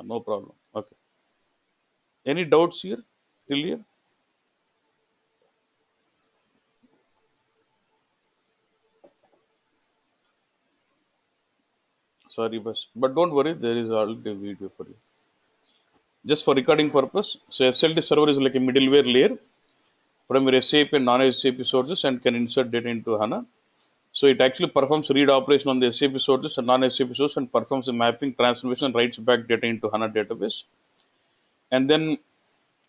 No problem. Okay. Any doubts here till here? Sorry, but don't worry. There is already a video for you. Just for recording purpose. So SLT server is like a middleware layer from your SAP and non-SAP sources and can insert data into HANA. So it actually performs read operation on the SAP sources and non-SAP sources and performs the mapping, transformation, and writes back data into HANA database. And then,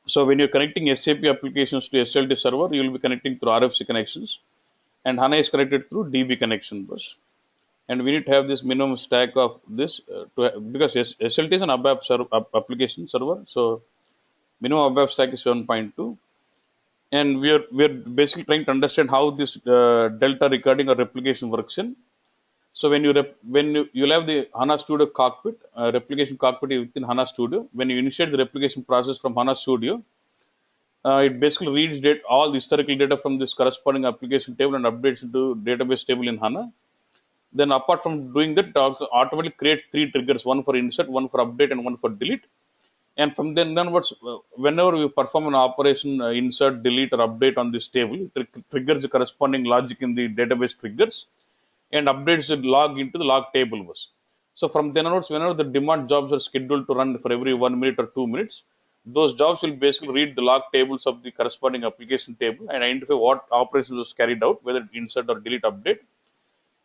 so when you're connecting SAP applications to SLT server, you will be connecting through RFC connections, and HANA is connected through DB connection bus. And we need to have this minimum stack of this because SLT is an ABAP application server, so minimum ABAP stack is 7.2. And we're basically trying to understand how this delta recording or replication works in. So when you'll have the HANA Studio cockpit, replication cockpit within HANA Studio. When you initiate the replication process from HANA Studio, it basically reads all the historical data from this corresponding application table and updates into database table in HANA. Then apart from doing that, it also automatically creates 3 triggers: one for insert, one for update, and one for delete. And from then onwards, whenever we perform an operation, insert, delete, or update on this table, it triggers the corresponding logic in the database triggers and updates the log into the log table bus. So from then onwards, whenever the demand jobs are scheduled to run for every 1 minute or 2 minutes, those jobs will basically read the log tables of the corresponding application table and identify what operations was carried out, whether insert or delete, update.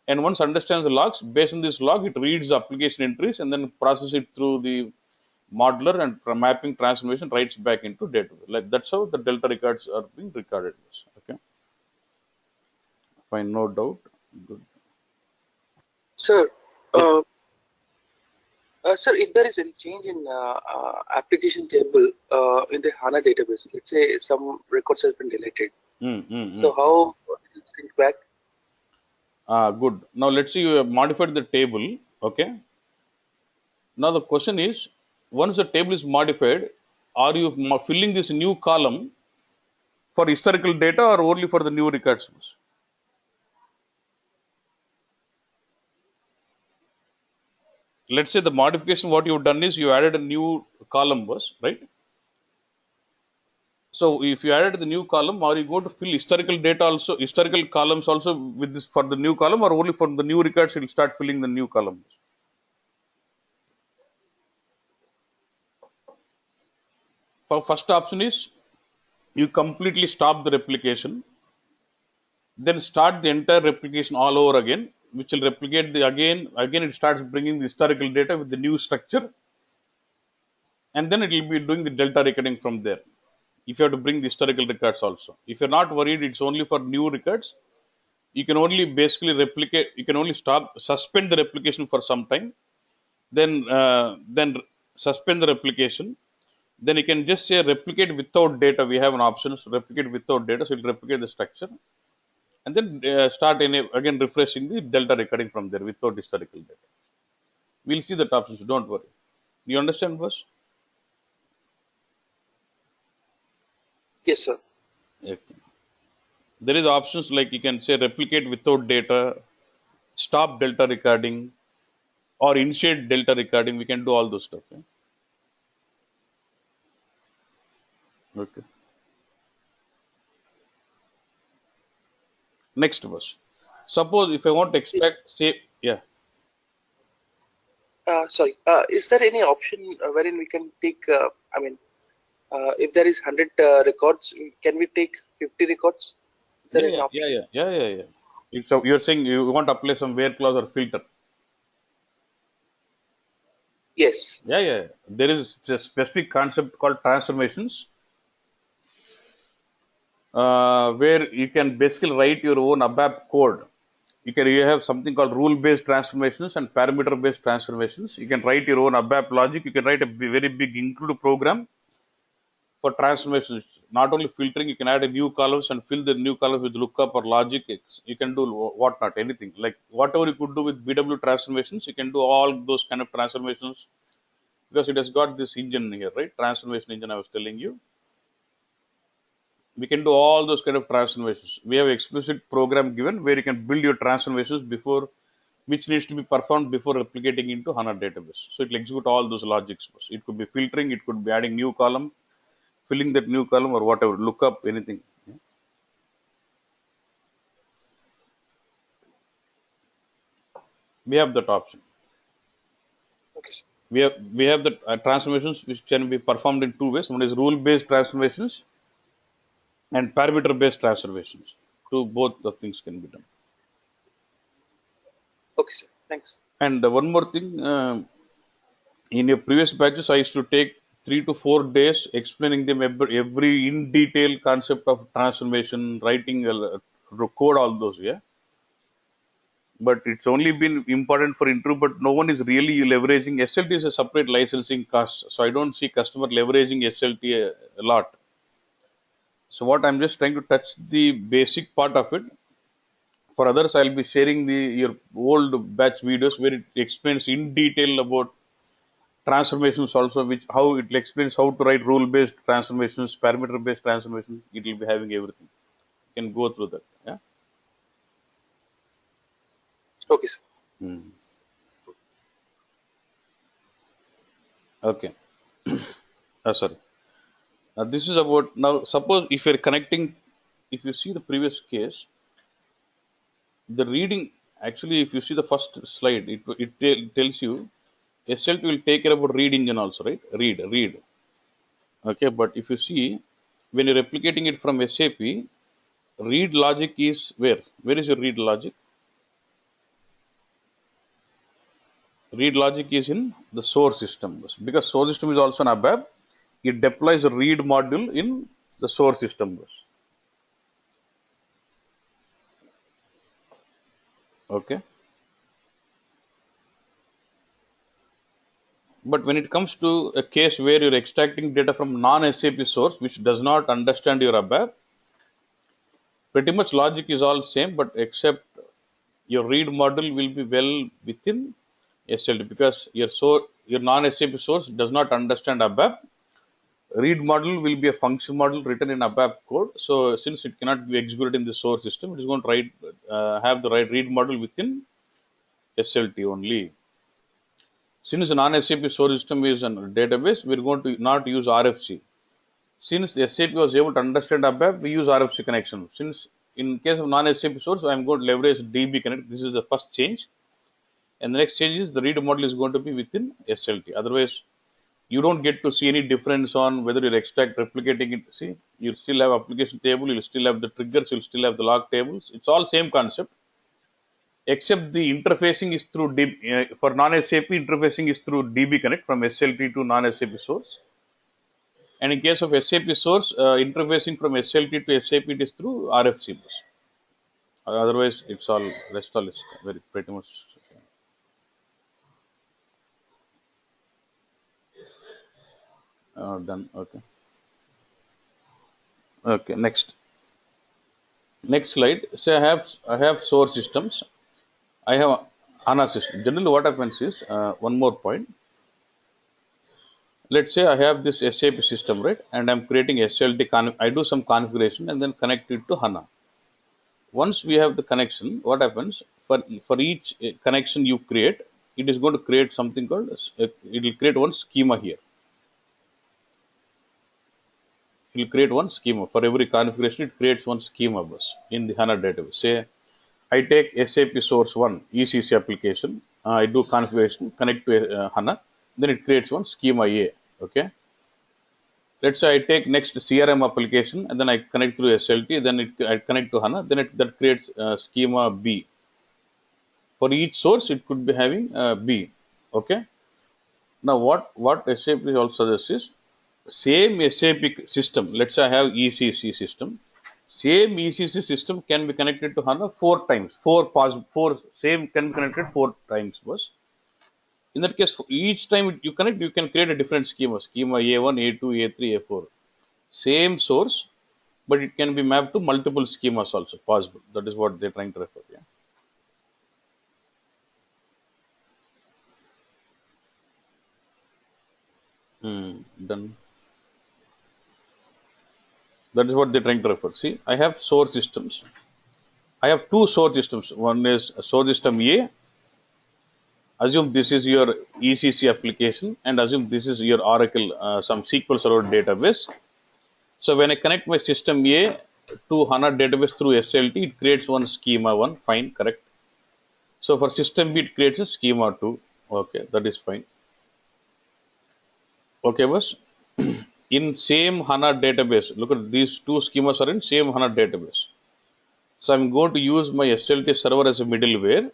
And once understands the logs, based on this log, it reads the application entries and then processes it through the modeler and mapping transformation writes back into database. Like that's how the delta records are being recorded. Okay, fine, no doubt. Good. Sir, Yeah. sir, if there is any change in application table in the HANA database, let's say some records has been deleted, so how will it sync back? Good. Now let's see you have modified the table. Okay. Now the question is, once the table is modified, are you filling this new column for historical data or only for the new records? Let's say the modification what you've done is you added a new column was, right? So if you added the new column, are you going to fill historical data also, historical columns also with this for the new column, or only for the new records you'll start filling the new columns? First option is you completely stop the replication, then start the entire replication all over again, which will replicate the again it starts bringing the historical data with the new structure, and then it will be doing the delta recording from there. If you have to bring the historical records also, if you're not worried, it's only for new records. You can only basically replicate. You can only suspend the replication for some time, then suspend the replication. Then you can just say replicate without data. We have an option to replicate without data, so it'll replicate the structure, and then start again refreshing the delta recording from there without historical data. We'll see that option, so don't worry. You understand, boss? Yes, sir. Okay. There is options like you can say replicate without data, stop delta recording, or initiate delta recording. We can do all those stuff. Yeah? Okay. Next verse. Suppose if I want to extract, say, yeah. Sorry, is there any option wherein we can take, I mean, if there is 100 records, can we take 50 records? Is there any option? Yeah. So you're saying you want to apply some where clause or filter. Yes. Yeah. There is a specific concept called transformations, where you can basically write your own ABAP code. You have something called rule-based transformations and parameter-based transformations. You can write your own ABAP logic. You can write a very big include program for transformations. Not only filtering, you can add a new columns and fill the new columns with lookup or logic. You can do whatnot, anything. Like whatever you could do with BW transformations, you can do all those kind of transformations because it has got this engine here, right? Transformation engine I was telling you. We can do all those kind of transformations. We have explicit program given where you can build your transformations before which needs to be performed before replicating into HANA database. So it will execute all those logics. It could be filtering, it could be adding new column, filling that new column or whatever, lookup, anything. We have that option. Okay, sir. We have the transformations which can be performed in two ways. One is rule based transformations and parameter based transformations. Two both the things can be done. Okay, sir. Thanks. And one more thing, in your previous batches, I used to take 3 to 4 days explaining them every in detail concept of transformation, writing code, all those. Yeah, but it's only been important for intro, but no one is really leveraging. SLT is a separate licensing cost, so I don't see customer leveraging SLT a lot. So what I'm just trying to touch the basic part of it. For others, I'll be sharing your old batch videos where it explains in detail about transformations also, which how it explains how to write rule based transformations, parameter based transformations. It will be having everything. You can go through that. Yeah. Okay, sir. Okay. Sorry. This is about now. Suppose if you're connecting, if you see the previous case, the reading actually, if you see the first slide, it tells you SLT will take care about read engine also, right? Read. Okay, but if you see when you're replicating it from SAP, read logic is where? Where is your read logic? Read logic is in the source system because source system is also an ABAP. It deploys a read module in the source system. Okay. But when it comes to a case where you're extracting data from non-SAP source, which does not understand your ABAP, pretty much logic is all same, but except your read model will be well within SLT because your non-SAP source does not understand ABAP. Read model will be a function model written in ABAP code. So since it cannot be executed in the source system, it is going to have the right read model within SLT only. Since the non-SAP source system is a database, we're going to not use RFC. Since SAP was able to understand ABAP, we use RFC connection. Since in case of non-SAP source, I'm going to leverage DB connect. This is the first change. And the next change is the read model is going to be within SLT. Otherwise, you don't get to see any difference on whether you're extract replicating it. See, you still have application table, you'll still have the triggers, you'll still have the log tables. It's all same concept, except the interfacing is through for non-SAP interfacing is through DB connect from SLT to non-SAP source. And in case of SAP source, interfacing from SLT to SAP it is through RFC bus. Otherwise, it's all rest all is very pretty much done. Okay. Okay. Next slide. So I have source systems. I have HANA system. Generally, what happens is one more point. Let's say I have this SAP system, right? And I'm creating SLT. I do some configuration and then connect it to HANA. Once we have the connection, what happens for each connection you create, it is going to create something called it will create one schema here. It will create one schema for every configuration. It creates one schema bus in the HANA database. Say I take SAP source 1 ECC application. I do configuration, connect to HANA. Then it creates one schema A. Okay. Let's say I take next CRM application and then I connect through SLT. Then I connect to HANA. Then that creates schema B. For each source, it could be having B. Okay. Now what SAP also does is same SAP system. Let's say I have ECC system. Same ECC system can be connected to HANA 4 times. Four same can be connected 4 times. Was in that case, for each time you connect, you can create a different schema. Schema A1, A2, A3, A4. Same source, but it can be mapped to multiple schemas also possible. That is what they're trying to refer. Yeah. Then that is what they're trying to refer. See, I have source systems. I have two source systems. One is source system A assume this is your ECC application, and assume this is your Oracle, some SQL Server database. So when I connect my system A to HANA database through SLT, it creates one schema 1, fine, correct. So for system B, it creates a schema 2. Okay, that is fine. Okay, boss. In same HANA database, look at these two schemas are in same HANA database. So I'm going to use my SLT server as a middleware.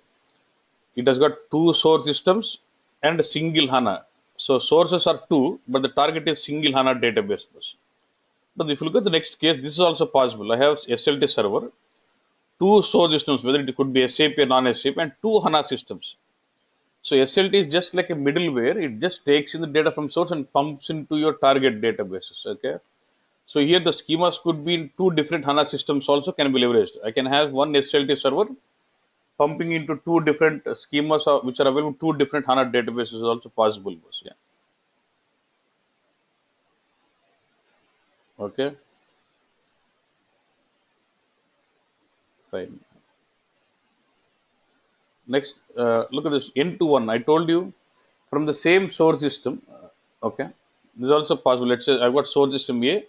It has got two source systems and a single HANA. So sources are two, but the target is single HANA database bus. But if you look at the next case, this is also possible. I have SLT server, two source systems, whether it could be SAP or non-SAP, and two HANA systems. So SLT is just like a middleware. It just takes in the data from source and pumps into your target databases. Okay. So here the schemas could be in two different HANA systems also can be leveraged. I can have one SLT server pumping into two different schemas which are available in two different HANA databases is also possible. Yeah. Okay. Fine. Next, look at this N to 1. I told you from the same source system. Okay. This is also possible. Let's say I've got source system A.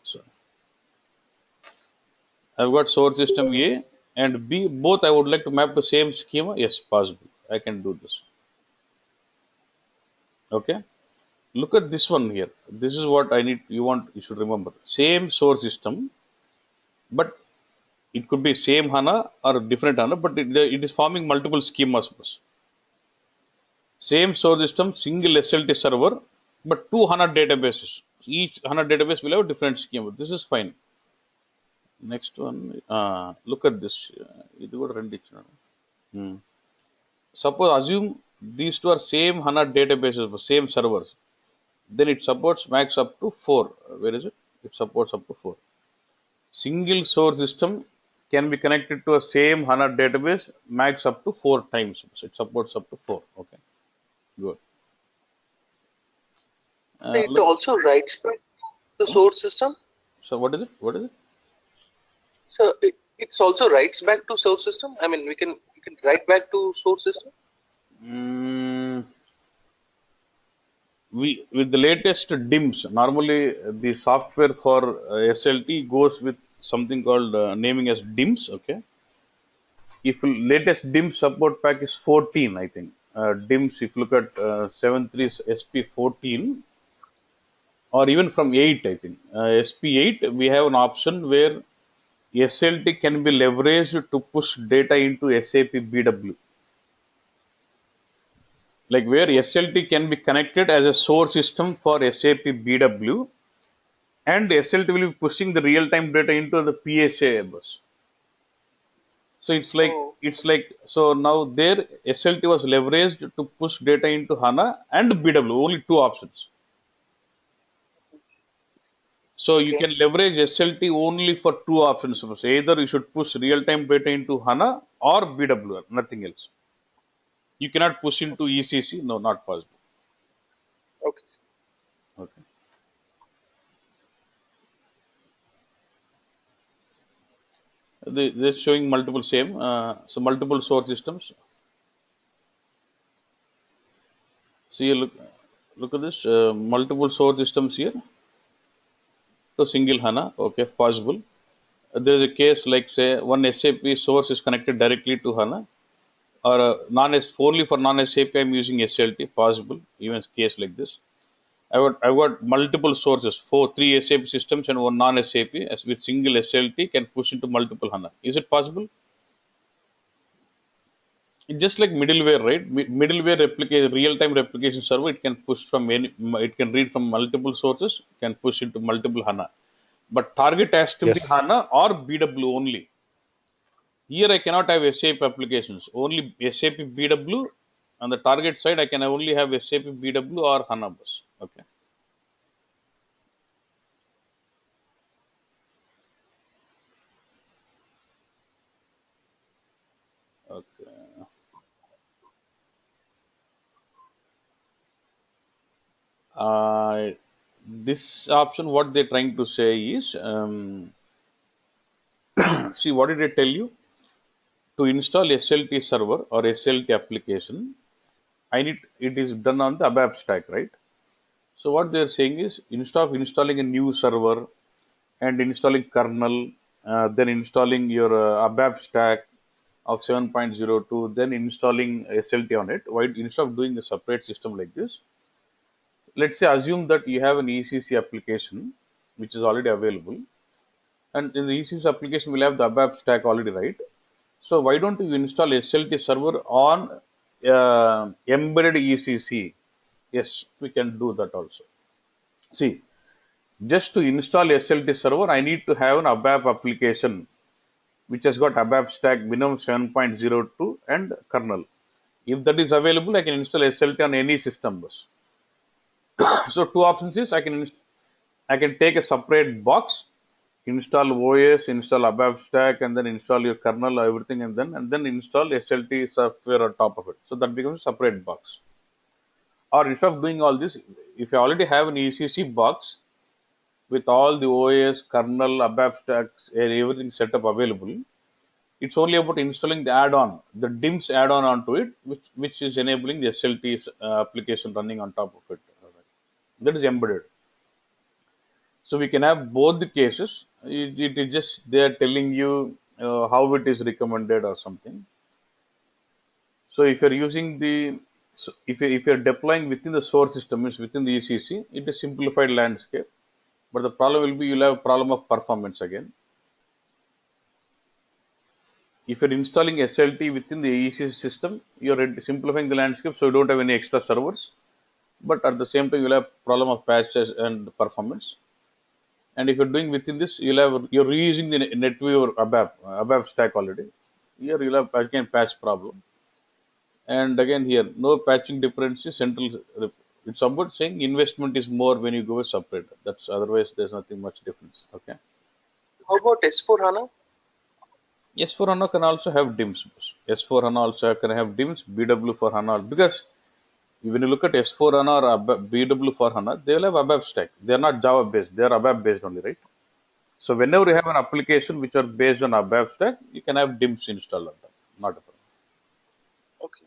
So I've got source system A and B. Both I would like to map the same schema. Yes, possible. I can do this. Okay. Look at this one here. This is what I need. You should remember. Same source system, but it could be same HANA or different HANA, but it is forming multiple schemas. Same source system, single SLT server, but two HANA databases. Each HANA database will have a different schema. This is fine. Next one, look at this. It would run it. Suppose assume these two are same HANA databases, same servers. Then it supports max up to 4. Where is it? It supports up to 4. Single source system can be connected to a same HANA database max up to 4 times. So it supports up to 4. Okay, good. It also writes back the source system. So what is it? What is it? So it's also writes back to source system. I mean, we can write back to source system. With the latest DIMS, normally the software for SLT goes with something called naming as DIMS. Okay. If latest DIMS support pack is 14, I think. DIMS, if you look at 7.3 SP14 or even from 8, I think. SP8, we have an option where SLT can be leveraged to push data into SAP BW. Like where SLT can be connected as a source system for SAP BW, and SLT will be pushing the real-time data into the PSA bus. So it's like so now there SLT was leveraged to push data into HANA and BW, only two options. So you can leverage SLT only for two options. So either you should push real-time data into HANA or BW, nothing else. You cannot push into ECC. No, not possible. Okay. Okay. They're showing multiple same, so multiple source systems. So you look at this, multiple source systems here. So single HANA, okay, possible. There is a case like say one SAP source is connected directly to HANA, or only for non-SAP I'm using SLT, possible. Even a case like this. I've got multiple sources, three SAP systems and one non-SAP. As with single SLT can push into multiple HANA. Is it possible? It's just like middleware, right? Middleware real-time replication server. It can push from it can read from multiple sources, can push into multiple HANA. But target has to be HANA or BW only. Here I cannot have SAP applications. Only SAP BW. On the target side, I can only have SAP BW or HANA bus. Okay. Okay. This option, what they're trying to say is, see, what did I tell you? To install SLT server or SLT application, I need it is done on the ABAP stack, right? So what they're saying is instead of installing a new server and installing kernel, then installing your ABAP stack of 7.02, then installing SLT on it, why instead of doing a separate system like this, let's say assume that you have an ECC application which is already available, and in the ECC application we'll have the ABAP stack already, right? So why don't you install SLT server on embedded ECC? Yes, we can do that also. See, just to install SLT server, I need to have an ABAP application which has got ABAP stack minimum 7.02 and kernel. If that is available, I can install SLT on any system bus. So two options is I can take a separate box, install OS, install ABAP stack, and then install your kernel, everything, and then install SLT software on top of it. So that becomes a separate box. Or instead of doing all this, if you already have an ECC box with all the OS, kernel, ABAP stacks, everything set up available, it's only about installing the add-on, the DIMS add-on onto it, which is enabling the SLT application running on top of it. That is embedded. So we can have both the cases. It is just they are telling you how it is recommended or something. So if you're using the if you're deploying within the source system, means within the ECC, it is simplified landscape. But the problem will be you'll have a problem of performance again. If you're installing SLT within the ECC system, you're simplifying the landscape, so you don't have any extra servers. But at the same time, you'll have problem of patches and performance. And if you're doing within this, you're reusing the NetWeaver ABAP stack already. Here you'll have again patch problem. And again here, no patching differences. Central. It's about saying investment is more when you go with separate. That's otherwise there's nothing much difference. Okay. How about S4 HANA? S4 HANA can also have DIMS. S4 HANA also can have DIMS, BW for HANA, because when you look at S4 HANA or BW for HANA, they will have ABAP stack. They are not Java based. They are ABAP based only, right? So whenever you have an application which are based on ABAP stack, you can have DIMS installed on that. Not a problem. Okay.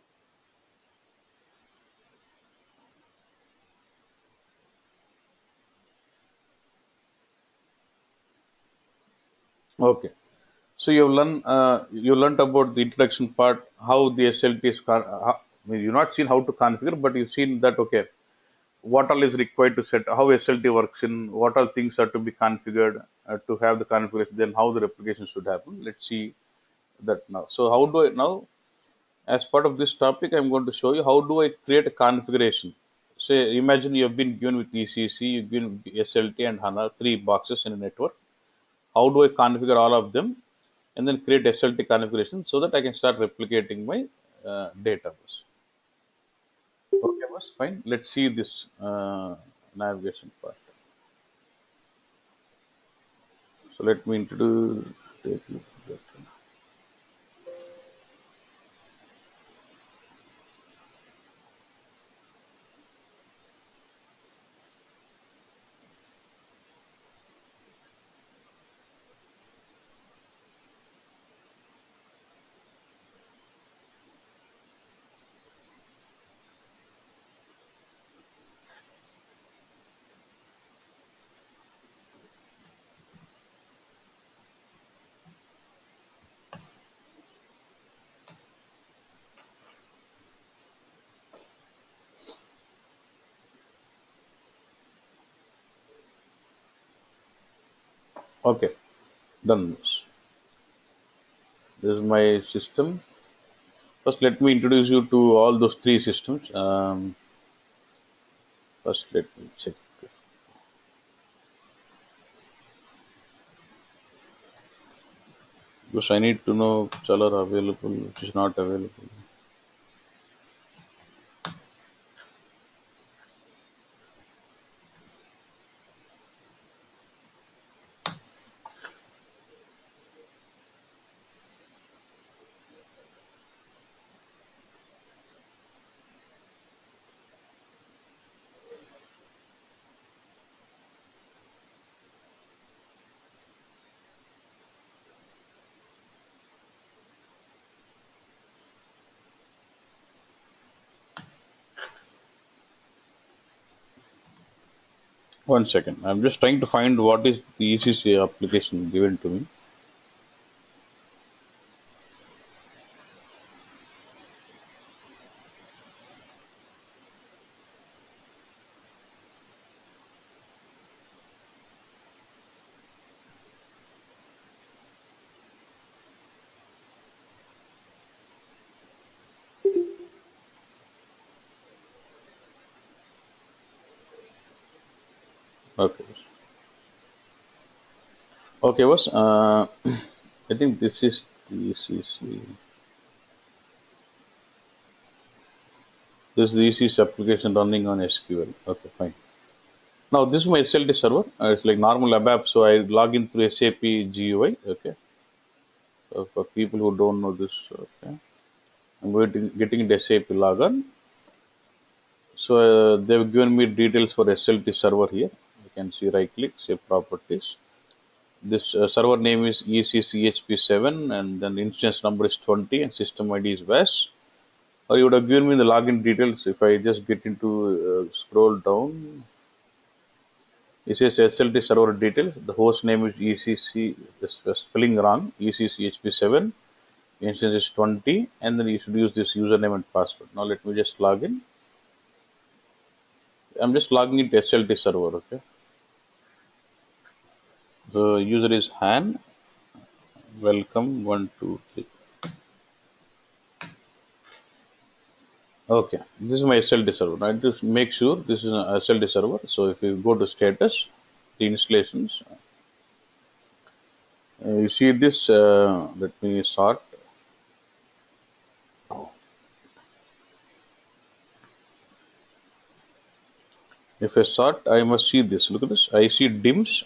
Okay. So you learned about the introduction part, how the SLT is. I mean, you've not seen how to configure, but you've seen that okay, what all is required to set, how SLT works in, what all things are to be configured to have the configuration, then how the replication should happen. Let's see that now. So how do I now, as part of this topic, I'm going to show you how do I create a configuration. Say, imagine you have been given with ECC, you've been SLT and HANA, three boxes in a network. How do I configure all of them and then create SLT configuration so that I can start replicating my database. Okay, boss, fine. Let's see this navigation part. So let me introduce. Take a look at that. Okay, done this. This is my system. First, let me introduce you to all those three systems. First, let me check. Because I need to know which all are available, which is not available. One second. I'm just trying to find what is the ECC application given to me. Okay. Okay, boss. I think this is the ECC. This is the ECC application running on SQL. Okay, fine. Now this is my SLT server. It's like normal ABAP, so I log in through SAP GUI. Okay. So for people who don't know this, okay, I'm getting into SAP login. So they've given me details for SLT server here. You can see right click, say properties. This server name is ECCHP7 and then the instance number is 20 and system ID is VAS. Or you would have given me the login details. If I just get into scroll down, it says SLT server details. The host name is ECC, the spelling wrong, ECCHP7. Instance is 20 and then you should use this username and password. Now let me just log in. I'm just logging into SLT server, okay. The user is Han. Welcome 123. Okay, this is my SLT server. Now to make sure this is an SLT server. So if you go to status, the installations, you see this. Let me sort. If I sort, I must see this. Look at this. I see DIMS.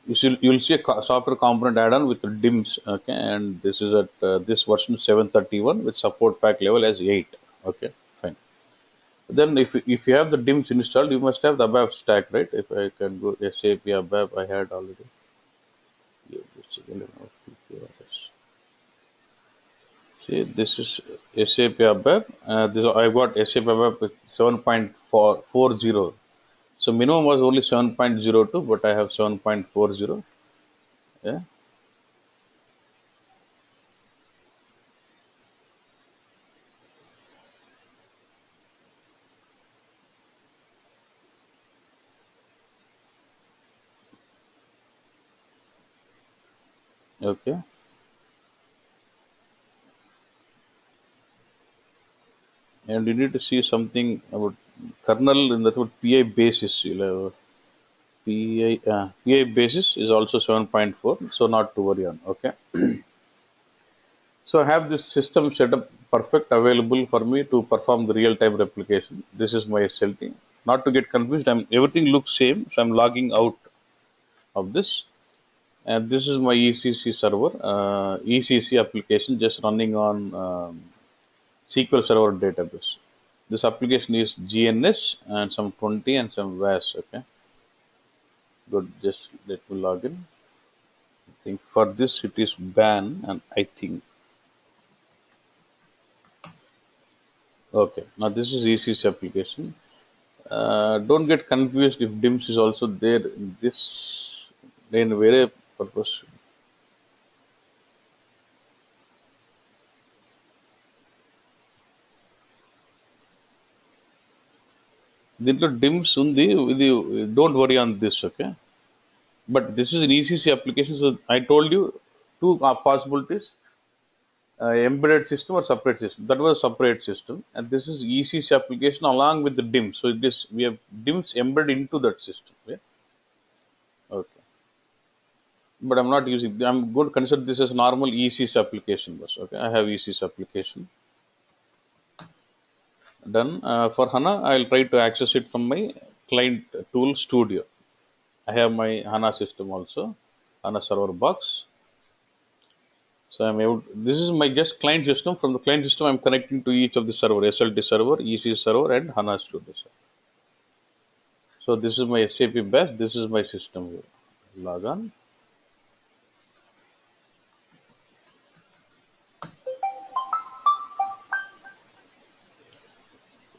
You'll see a software component add-on with the DIMS. Okay, and this is at this version 731 with support pack level as 8. Okay, fine. Then if you have the DIMS installed, you must have the ABAP stack, right? If I can go SAP ABAP, I had already. Yeah, just a second. See, this is SAP ABAP. This I got SAP ABAP with 7.40. So minimum was only 7.02, but I have 7.40. Yeah. Okay. And you need to see something about kernel in that PI basis. PI basis is also 7.4, so not to worry on. Okay. So I have this system set up perfect available for me to perform the real-time replication. This is my SLT. Not to get confused, everything looks same, so I'm logging out of this. And this is my ECC server, ECC application just running on SQL Server database. This application is GNS and some 20 and some VAS. Okay, good. Just let me log in. I think for this it is ban, and I think okay. Now this is ECC application. Don't get confused if DIMS is also there in this. Then where purpose? దీంట్లో dims ఉంది ఇది don't worry on this, okay, but this is an ECC application, so I told you two possibilities, embedded system or separate system. That was a separate system, and this is ECC application along with the dims, so it is we have dims embedded into that system. Yeah, okay, but I'm not using, I'm going to consider this as normal ECC application bus. Okay, I have ECC application done. For HANA, I'll try to access it from my client tool studio. I have my HANA system also, HANA server box. So I'm able. This is my just client system. From the client system, I'm connecting to each of the server, SLT server, EC server, and HANA Studio server. So this is my SAP base. This is my system here. Log on.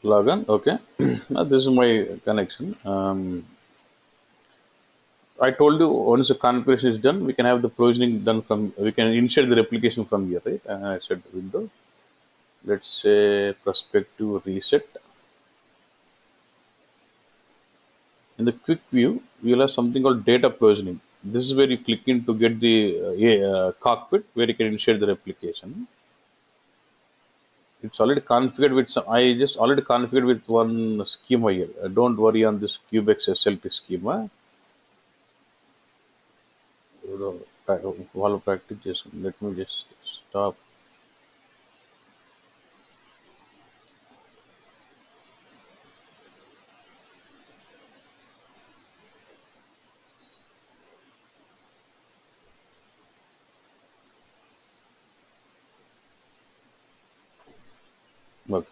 Login. Okay. Now this is my connection. I told you once the configuration is done, we can have the provisioning done from, we can insert the replication from here, right? I said window. Let's say perspective reset. In the quick view, you'll have something called data provisioning. This is where you click in to get the cockpit where you can insert the replication. It's already configured with some, I just already configured with one schema here. Don't worry on this Cubex SLT schema. While practice, just let me just stop. Okay.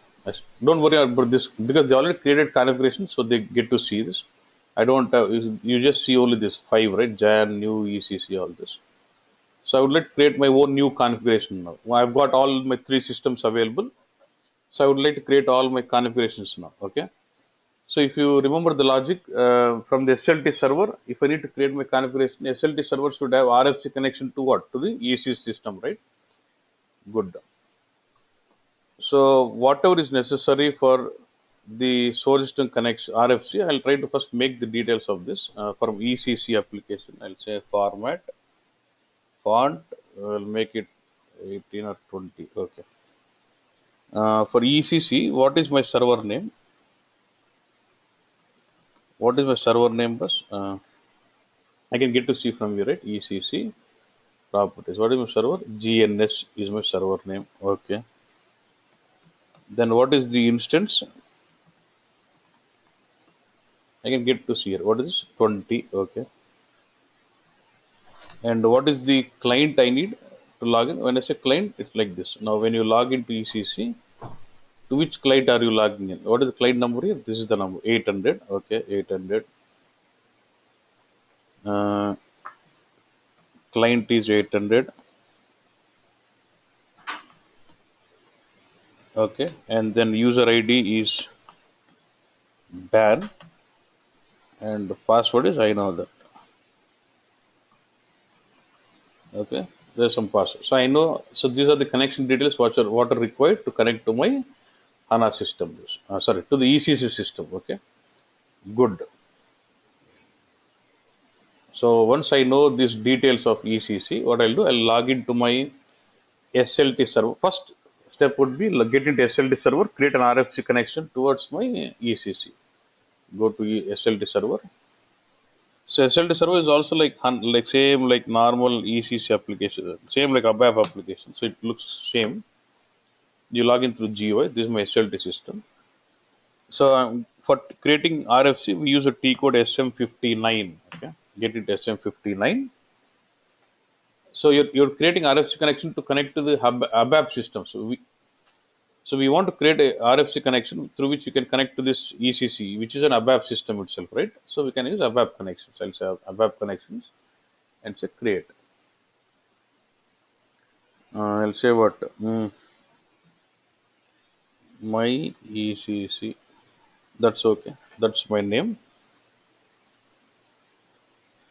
Don't worry about this because they already created configuration, so they get to see this. I don't have, you just see only this 5, right? Jan, new ECC, all this. So I would like to create my own new configuration now. I've got all my 3 systems available. So I would like to create all my configurations now. Okay. So if you remember the logic from the SLT server, if I need to create my configuration, SLT server should have RFC connection to what? To the ECC system, right? Good. So whatever is necessary for the source system connection RFC, I'll try to first make the details of this from ECC application. I'll say format, font, I'll make it 18 or 20. Okay. For ECC, what is my server name? What is my server name, bus? I can get to see from here, right? ECC properties. What is my server? GNS is my server name. Okay. Then what is the instance? I can get to see here. What is this? 20. Okay. And what is the client I need to log in? When I say client, it's like this. Now, when you log into ECC, to which client are you logging in? What is the client number here? This is the number 800. Okay, 800. Uh, Client is 800. Okay, and then user ID is ban, and the password is I know that. Okay, there's some password. So I know. So these are the connection details what are required to connect to my HANA system. Sorry, to the ECC system. Okay, good. So once I know these details of ECC, what I'll do, I'll log into my SLT server. First step would be get into SLT server, create an RFC connection towards my ECC. Go to SLT server. So SLT server is also like same like normal ECC application, same like ABAP application. So it looks same. You log in through GUI. This is my SLT system. So for creating RFC, we use a T code SM59. Okay, get it SM59. So you're creating RFC connection to connect to the ABAP system. So we want to create a RFC connection through which you can connect to this ECC, which is an ABAP system itself, right? So we can use ABAP connections. I'll say ABAP connections and say create. I'll say what my ECC. That's okay. That's my name.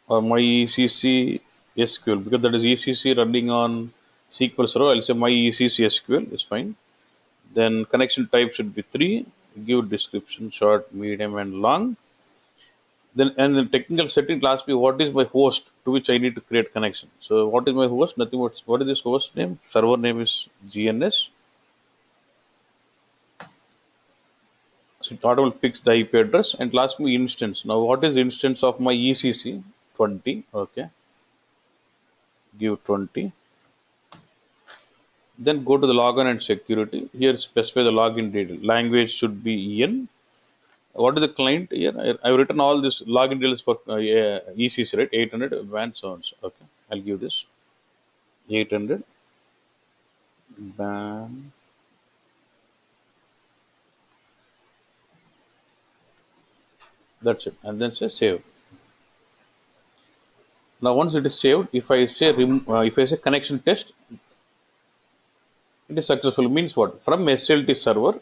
Or my ECC SQL, because that is ECC running on SQL Server. I'll say my ECC SQL is fine. Then connection type should be 3. Give description short, medium, and long. Then and the technical setting will ask me what is my host to which I need to create connection. So what is my host? Nothing but what is this host name? Server name is GNS. So it auto will fix the IP address and it'll ask me instance. Now what is instance of my ECC? 20. Okay. Give 20. Then go to the login and security. Here specify the login detail. Language should be EN. What is the client here? I've written all this login details for ECC, right? 800 advanced zones. Okay, I'll give this 800 ban. That's it, and then say save. Now once it is saved, if I say connection test, it is successful. Means what? From SLT server,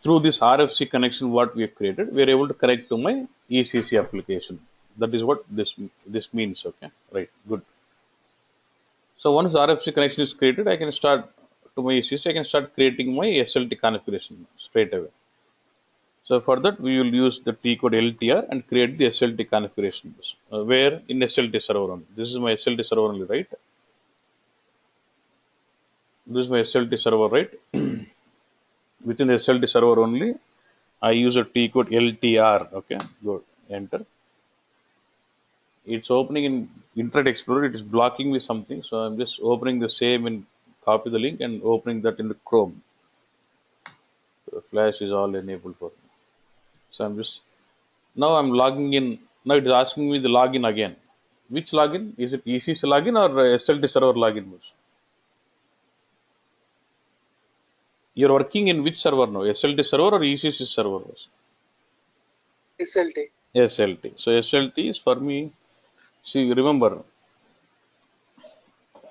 through this RFC connection what we have created, we are able to connect to my ECC application. That is what this means. Okay, right, good. So once RFC connection is created, I can start to my ECC. I can start creating my SLT configuration straight away. So for that, we will use the T code LTR and create the SLT configuration where in SLT server only. This is my SLT server only, right? This is my SLT server, right? Within the SLT server only, I use a T code LTR. Okay, good. Enter. It's opening in Internet Explorer. It is blocking me something, so I'm just opening the same and copy the link and opening that in the Chrome. The Flash is all enabled for me. So now I'm logging in. Now it is asking me the login again. Which login? Is it ECC login or SLT server login? You're working in which server now? SLT server or ECC server? SLT. SLT. So SLT is for me. See, remember,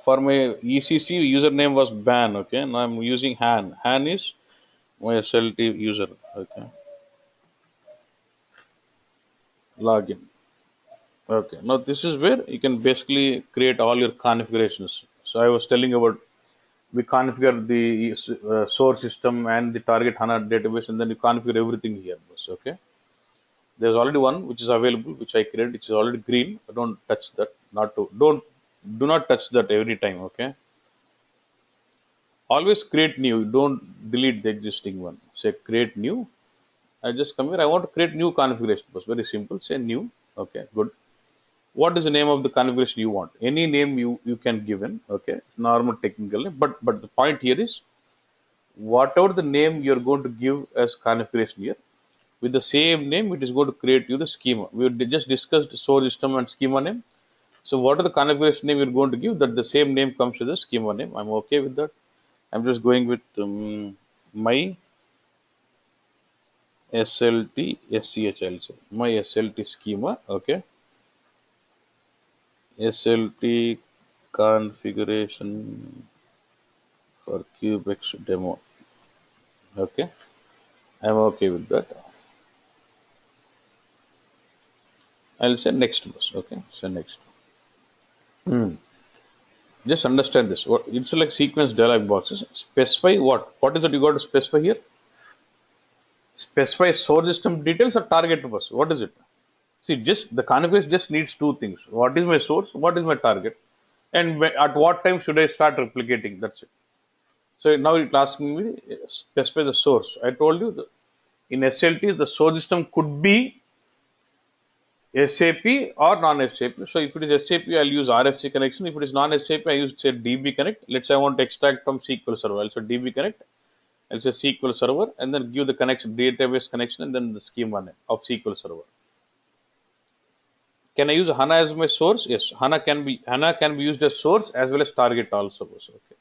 for my ECC username was ban. Okay, now I'm using Han. Han is my SLT user. Okay, login. Okay, now this is where you can basically create all your configurations. So I was telling about we configure the source system and the target HANA database, and then you configure everything here. Okay, there's already one which is available, which I created, which is already green. Don't touch that. Do not touch that every time. Okay, always create new. Don't delete the existing one. Say create new. I just come here. I want to create new configuration. It was very simple. Say new. Okay, good. What is the name of the configuration you want? Any name you can give in. Okay, normal technical name. But the point here is whatever the name you're going to give as configuration here, with the same name it is going to create you the schema. We just discussed source system and schema name. So what are the configuration name you're going to give? That the same name comes with the schema name. I'm okay with that. I'm just going with my SLT SCH. I'll say my SLT schema. Okay, SLT configuration for Cubex demo. Okay, I'm okay with that. I'll say next boss. Okay, so next. Just understand this. It's like sequence dialog boxes. Specify what? What is it you got to specify here? Specify source system details or target bus. What is it? See, just the configuration just needs two things. What is my source? What is my target? And at what time should I start replicating? That's it. So now it's asking me specify the source. I told you in SLT the source system could be SAP or non-SAP. So if it is SAP, I'll use RFC connection. If it is non-SAP, I use say DB connect. Let's say I want to extract from SQL Server. I'll say DB connect. I'll say SQL Server and then give the connection, database connection, and then the schema name of SQL Server. Can I use HANA as my source? Yes, HANA can be used as source as well as target also. Okay.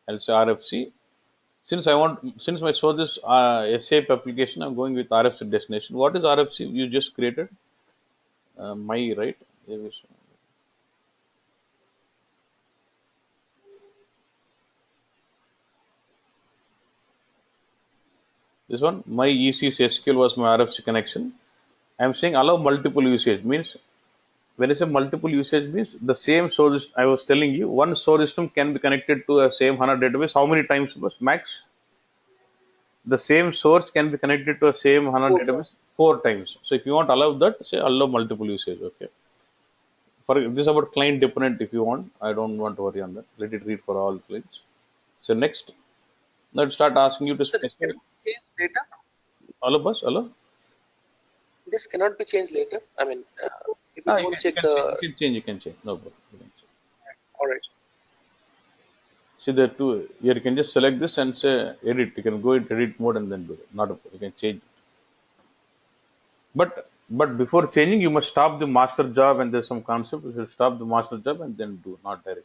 I'll say RFC. Since my source is SAP application, I'm going with RFC destination. What is RFC you just created? My right. This one, my ECC SQL was my RFC connection. I'm saying allow multiple usage means when I say multiple usage means the same source. I was telling you one source system can be connected to a same HANA database. How many times was max? The same source can be connected to a same HANA database 4 times. So if you want to allow that, say allow multiple usage. Okay. For this about client dependent, if you want, I don't want to worry on that. Let it read for all clients. So next, now it start asking you to specify. Data. Allow bus, allow. This cannot be changed later. I mean, if you You don't check the. you can change. No problem. All right. See the two here. You can just select this and say edit. You can go into edit mode and then do it. Not a, you can change it. But before changing, you must stop the master job and there's some concept. You should stop the master job and then do, not directly.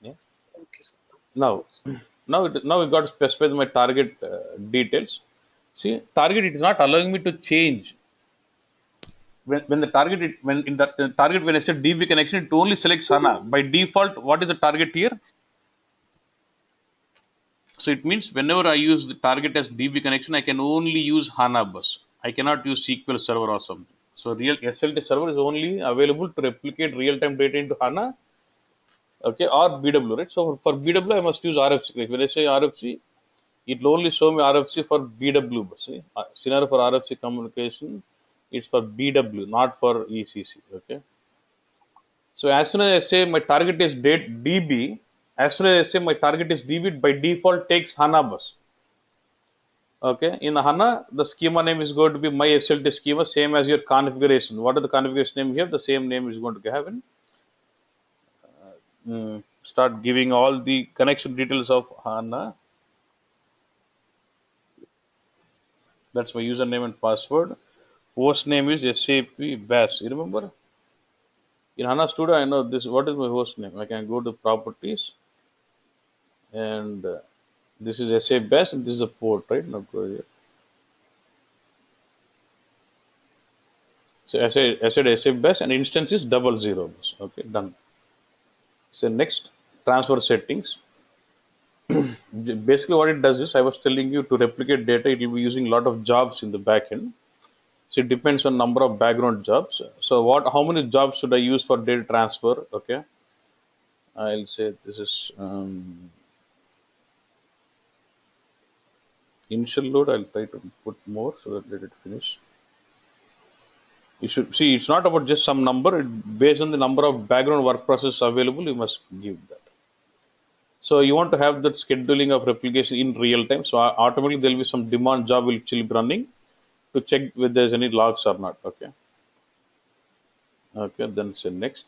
Yeah. Okay, sir. Now, now we got to specify my target details. See, target it is not allowing me to change. When the target when in that target when I said DB connection, it only selects HANA by default. What is the target here? So it means whenever I use the target as DB connection, I can only use HANA bus. I cannot use SQL Server or something. So real SLT server is only available to replicate real-time data into HANA, okay, or BW, right? So for BW, I must use RFC. Like when I say RFC, it will only show me RFC for BW bus. See? Scenario for RFC communication, it's for BW, not for ECC. Okay. So as soon as I say my target is date DB, as soon as I say my target is DB, by default takes HANA bus. Okay, in HANA, the schema name is going to be my SLT schema, same as your configuration. What are the configuration name here? The same name is going to have in. Start giving all the connection details of HANA. That's my username and password. Host name is SAP BAS. You remember? In HANA Studio, I know this. What is my host name? I can go to properties, and this is SAP BAS, and this is a port, right? Now go here. So I said SAP BAS, and instance is 00. Okay, done. So next, transfer settings. Basically, what it does is, I was telling you, to replicate data, it will be using a lot of jobs in the backend. So it depends on number of background jobs. So how many jobs should I use for data transfer? Okay, I'll say this is initial load. I'll try to put more so that let it finish. You should see, it's not about just some number. Based on the number of background work processes available, you must give that. So you want to have that scheduling of replication in real time. So automatically there will be some demand job which will be running to check whether there's any logs or not. Okay. Okay. Then say next.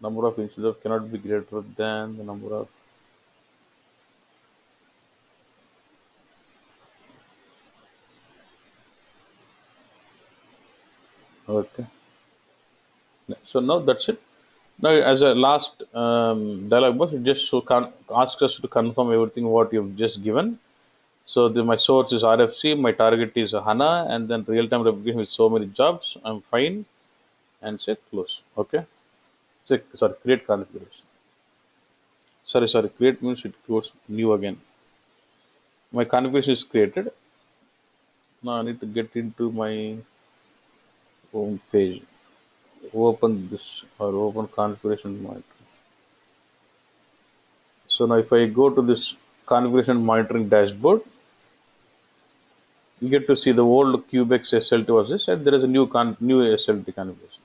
Number of instances cannot be greater than the number of. Okay. So now that's it. Now, as a last dialog box, it just asks us to confirm everything what you've just given. So my source is RFC, my target is HANA, and then real-time replication with so many jobs. I'm fine, and say close. Okay. Say, sorry, create configuration. Sorry, create means it goes new again. My configuration is created. Now I need to get into my home page. Open this or open configuration monitor. So now if I go to this configuration monitoring dashboard, you get to see the old Cubex SLT was this, and there is a new SLT configuration.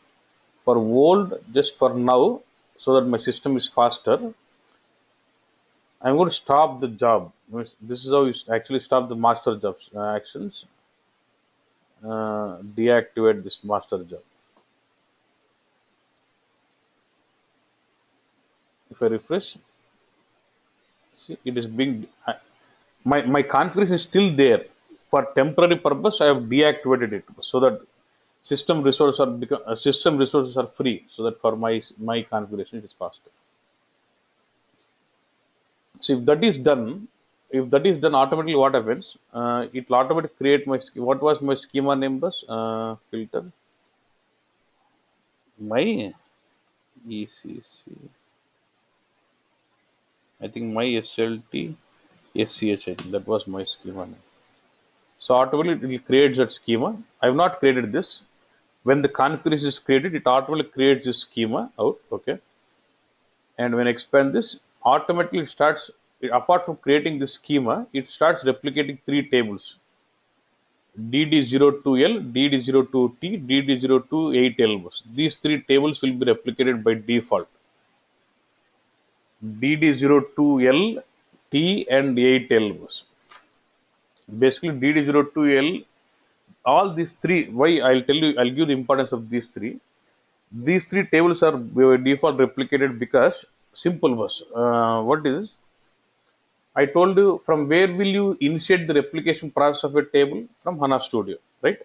For old, just for now, so that my system is faster, I'm going to stop the job. This is how you actually stop the master jobs actions. Deactivate this master job. If I refresh, see it is being my configuration is still there. For temporary purpose, I have deactivated it so that system resources are free. So that for my configuration, it is faster. So if that is done, automatically what happens? It will automatically create my what was my schema name bus filter. My ECC. I think my SLT SCH. I think that was my schema name. So automatically it will create that schema. I have not created this. When the configuration is created, it automatically creates this schema out. Okay. And when I expand this, automatically it starts. Apart from creating this schema, it starts replicating three tables: DD02L, DD02T, DD028L. These three tables will be replicated by default. DD02L, T, and 8L. Basically, DD02L, all these three. Why I'll tell you, I'll give the importance of these three. These three tables are by default replicated because simple was what is. I told you from where will you initiate the replication process of a table? From HANA Studio, right?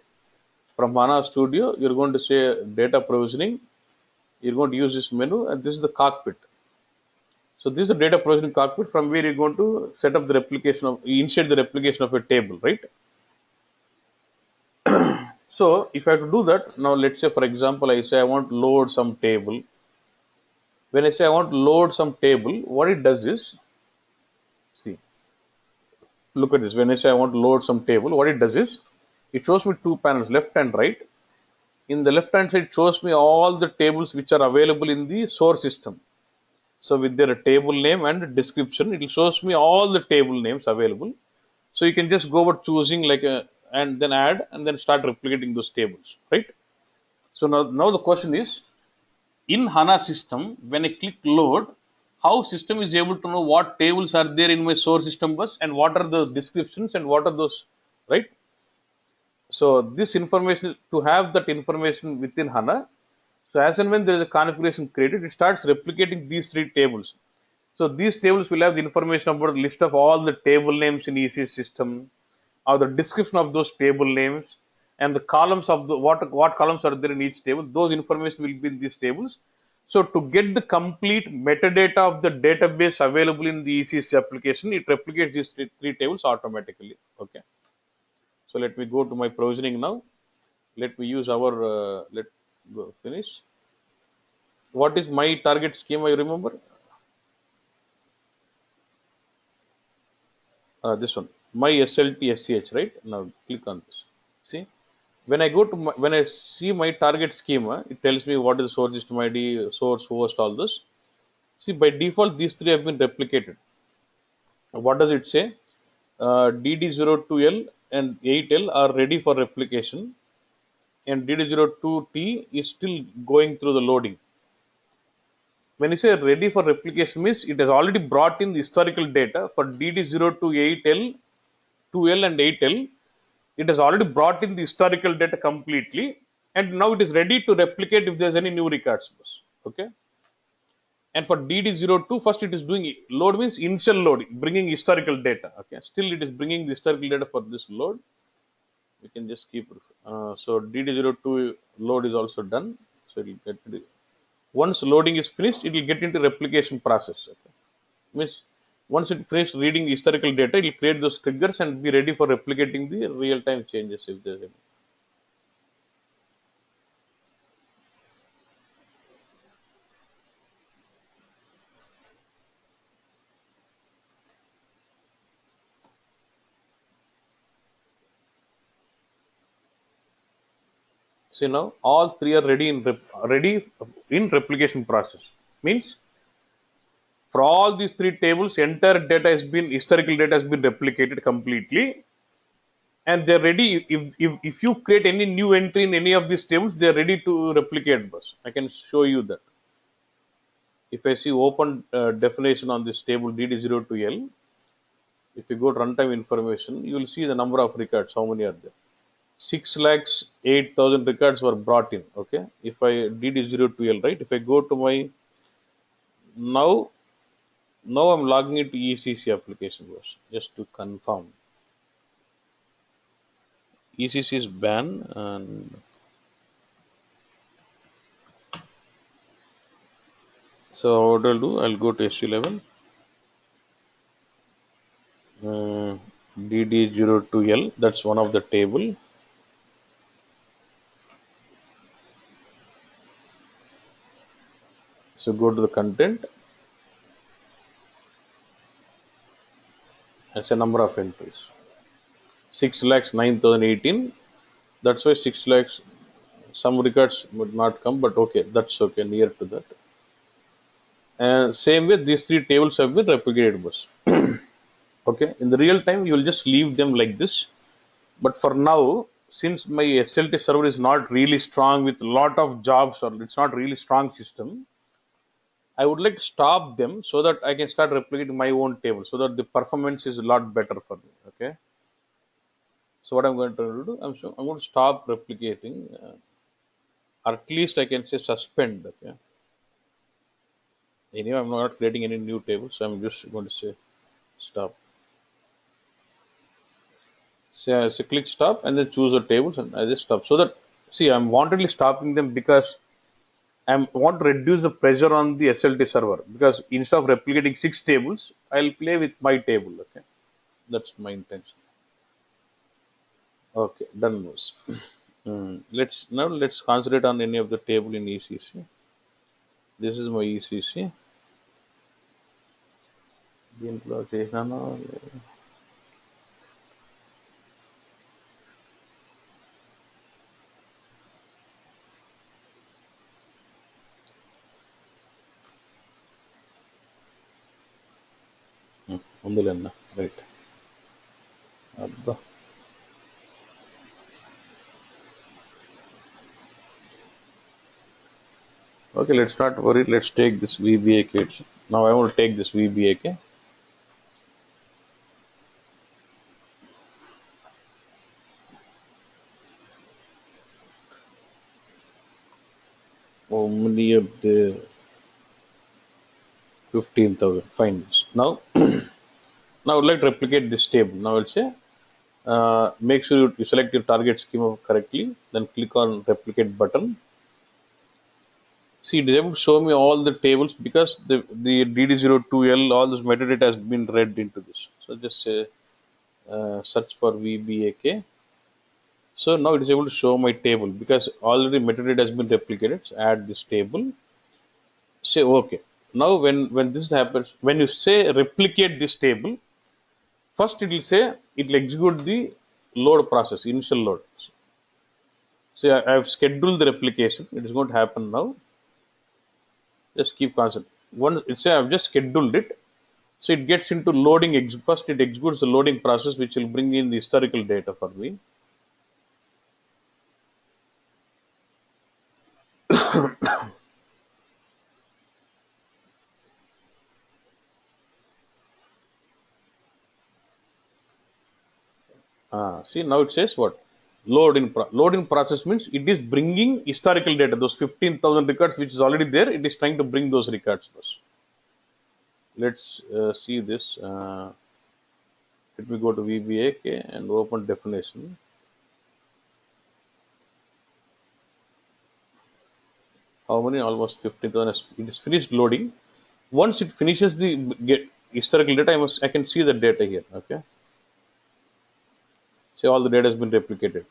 From HANA Studio, you're going to say data provisioning. You're going to use this menu, and this is the cockpit. So this is the data provisioning cockpit from where you're going to set up the replication of, initiate the replication of a table, right? So if I have to do that, now let's say for example, I say I want to load some table. When I say I want to load some table, what it does is, Look at this. When I say I want to load some table, what it does is it shows me two panels, left and right. In the left hand side, it shows me all the tables which are available in the source system. So with their table name and description, it shows me all the table names available. So you can just go over choosing like a and then add and then start replicating those tables, right? So now the question is, in HANA system, when I click load, how system is able to know what tables are there in my source system bus and what are the descriptions and what are those, right? So this information, to have that information within HANA, so as and when there is a configuration created, it starts replicating these three tables. So these tables will have the information about the list of all the table names in EC system, or the description of those table names, and the columns of the what columns are there in each table. Those information will be in these tables. So to get the complete metadata of the database available in the ECC application, it replicates these three tables automatically. Okay. So let me go to my provisioning now. Let me use our let go finish. What is my target schema? You remember? This one, my SLT SCH, right? Now click on this. See, when I go to when I see my target schema, it tells me what is the source system ID, source host, all this. See, by default, these three have been replicated. What does it say? DD02L and 8L are ready for replication, and DD02T is still going through the loading. When you say ready for replication means it has already brought in the historical data for DD028L, 2L and 8L. It has already brought in the historical data completely, and now it is ready to replicate if there's any new records. Okay. And for DD02, first it is doing load means initial load, bringing historical data. Okay. Still it is bringing the historical data for this load. We can just keep. So DD02 load is also done. So it will get to the, once loading is finished, it will get into replication process. Okay. Means once it finishes reading historical data, it will create those triggers and be ready for replicating the real-time changes if there's any. So now all three are ready in replication process. Means for all these three tables, entire data has been historical data has been replicated completely, and they're ready. If you create any new entry in any of these tables, they're ready to replicate. Bus. I can show you that. If I see open definition on this table DD02L, if you go to runtime information, you will see the number of records. How many are there? 6,08,000 records were brought in. Okay. If I DD02L, right? If I go to my now I'm logging into ECC application version just to confirm. ECC is ban, and so what I'll do, I'll go to SU11, DD02L, that's one of the table. So go to the content, as a number of entries. 6,09,018. That's why 6 lakhs. Some records would not come, but okay, that's okay, near to that. And same way, these three tables have been replicated. Bus. Okay, in the real time, you will just leave them like this. But for now, since my SLT server is not really strong with a lot of jobs, or it's not really strong system, I would like to stop them so that I can start replicating my own table so that the performance is a lot better for me. Okay. So what I'm going to do, I'm going to stop replicating, or at least I can say suspend. Okay. Anyway, I'm not creating any new tables, so I'm just going to say stop. So I click stop and then choose the tables and I just stop. So that, see, I'm wantedly stopping them because I want to reduce the pressure on the SLT server, because instead of replicating 6 tables, I'll play with my table. Okay, that's my intention. Okay, done this. Let's concentrate on any of the table in ECC. This is my ECC. The implementation. ఉందిలేన్న right అబ్బా okay, let's not worry, let's take this VBAK. Now I want to take this VBAK. How many of the 15,000? Fine. Now now I would like to replicate this table. Now I'll say make sure you select your target schema correctly, then click on replicate button. See, it is able to show me all the tables because the DD02L, all this metadata has been read into this. So just say search for VBAK. So now it is able to show my table because already metadata has been replicated. So add this table. Say okay. Now when this happens, when you say replicate this table, first it will say it will execute the load process, initial load. So I have scheduled the replication. It is going to happen now. Just keep constant. One, it's I've just scheduled it. So it gets into loading. First, it executes the loading process, which will bring in the historical data for me. See, now it says what? Loading process means it is bringing historical data. Those 15,000 records, which is already there, it is trying to bring those records first. Let's see this. Let me go to VBAK and open definition. How many? Almost 15,000. It is finished loading. Once it finishes the historical data, I can see the data here. Okay. Say all the data has been replicated.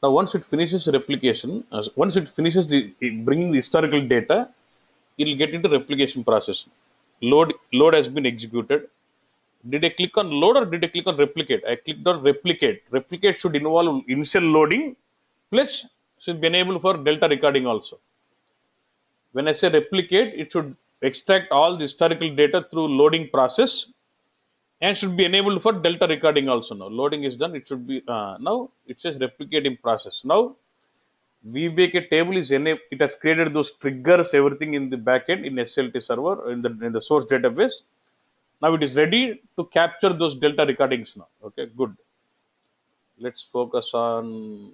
Now, once it finishes replication, once it finishes bringing the historical data, it will get into replication process. Load has been executed. Did I click on load or did I click on replicate? I clicked on replicate. Replicate should involve initial loading plus should be enabled for delta recording also. When I say replicate, it should extract all the historical data through loading process and should be enabled for delta recording also. Now loading is done. It should be now it says replicating process. Now VBAK table is enabled. It has created those triggers, everything in the backend in SLT server in the source database. Now it is ready to capture those delta recordings now. Okay, good. Let's focus on.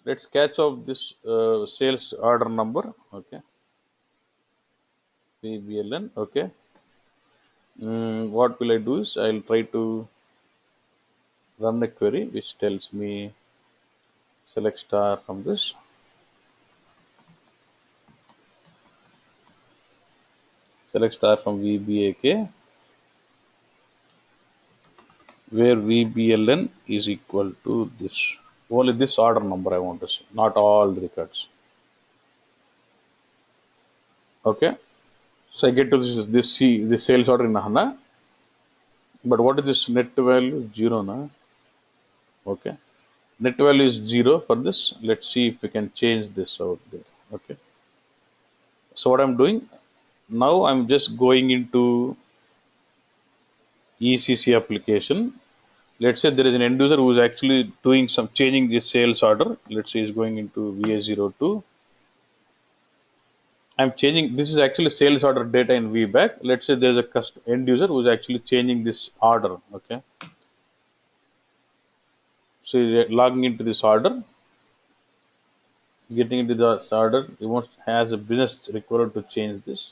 Let's catch up this sales order number. Okay, VBLN. Okay. What will I do is I'll try to run a query which tells me select star from this. Select star from VBAK where VBLN is equal to this. Only this order number I want to see, not all the records. Okay. So I get to this sales order in HANA. But what is this net value? 0 na? Okay. Net value is 0 for this. Let's see if we can change this out there. Okay. So what I'm doing now, I'm just going into ECC application. Let's say there is an end user who is actually doing some changing the sales order. Let's say he's going into VA02. I'm changing. This is actually sales order data in VBAK. Let's say there's a end user who is actually changing this order. Okay. So logging into this order, getting into this order, he has a business required to change this.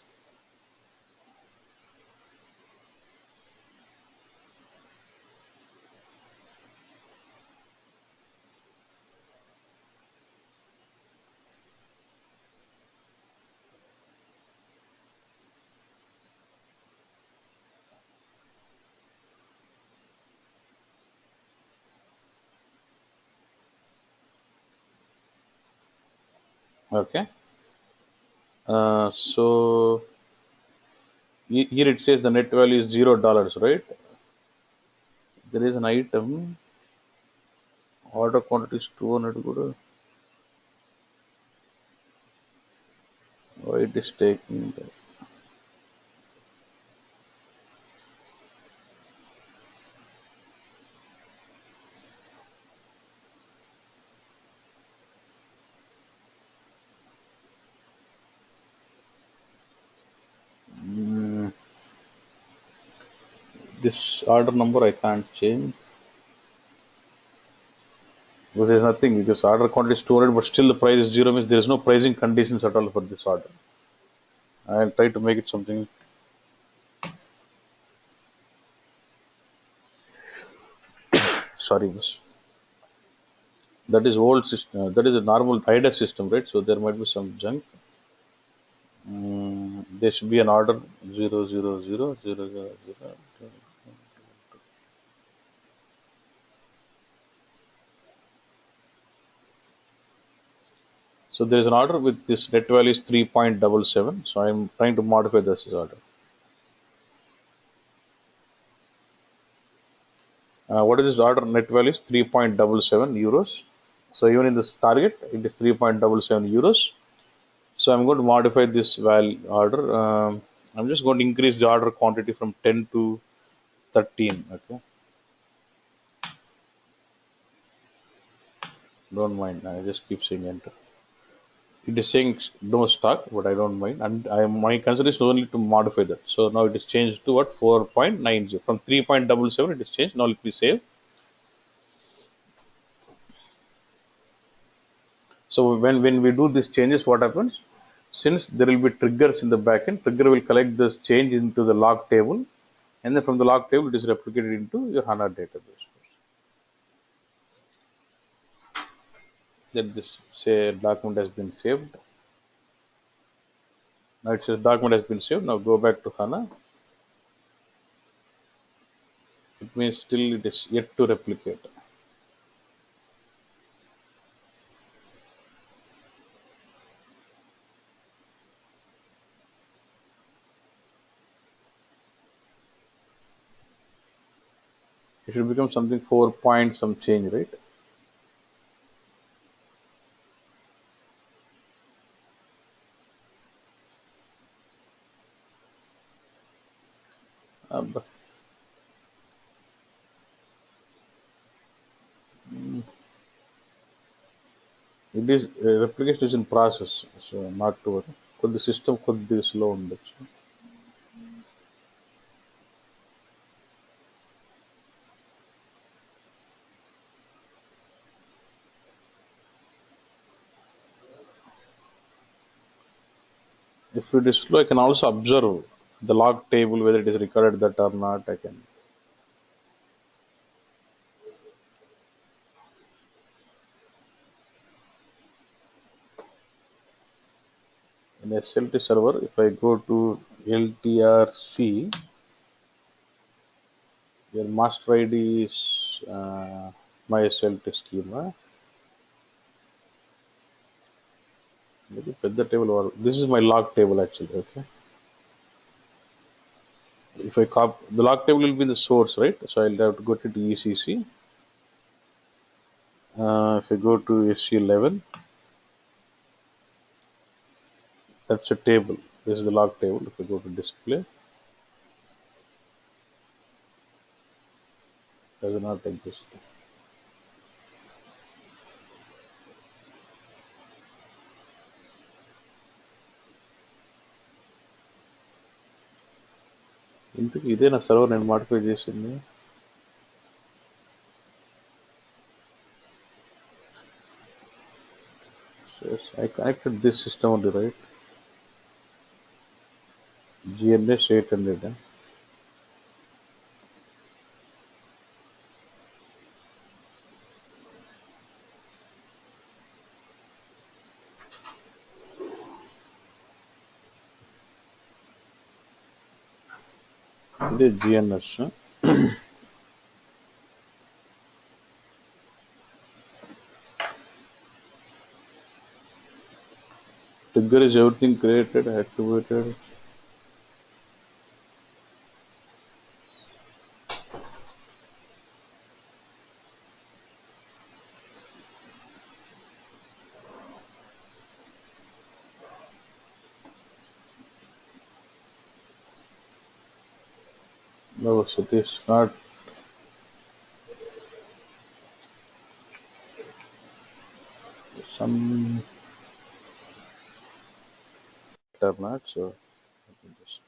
Okay. So here it says the net value is $0, right? There is an item order quantity is 200. Why it is taking mm, this order number I can't change because there's nothing because order quantity is 200 but still the price is 0 means there is no pricing conditions at all for this order. I'll try to make it something. Sorry, boss. That is old system. That is a normal IDA system, right? So there might be some junk. There should be an order 0000000. So there is an order with this net value is 3.77. So I'm trying to modify this order. What is this order net value is 3.77 euros. So even in this target, it is 3.77 euros. So I'm going to modify this value order. I'm just going to increase the order quantity from 10 to 13. Okay, don't mind. I just keep saying enter. It is saying no stock, but I don't mind. And my concern is only to modify that. So now it is changed to what 4.90 from 3.77. It is changed. Now let me save. So when we do these changes, what happens? Since there will be triggers in the backend, trigger will collect this change into the log table, and then from the log table, it is replicated into your HANA database. Then this say document has been saved. Now it says document has been saved. Now go back to HANA. It means still it is yet to replicate. It should become something 4 point some change, right? But it is replication is in process, so not to worry. Could the system could be slow on that. If it is slow, I can also observe the log table whether it is recorded that or not. I can. In SLT server, if I go to LTRC, your master ID is my SLT schema. Maybe the table or this is my log table actually. Okay. If I copy the log table will be the source, right? So I'll have to go to ECC. If I go to SC11, that's a table. This is the log table. If I go to display, does not exist. ఇంతకు ఇదే నా server నేను modify చేసింది. Yes, I connected this system only, right? GNS 800. This GNS. Trigger is everything created, activated. No, so it is not some term, so let me just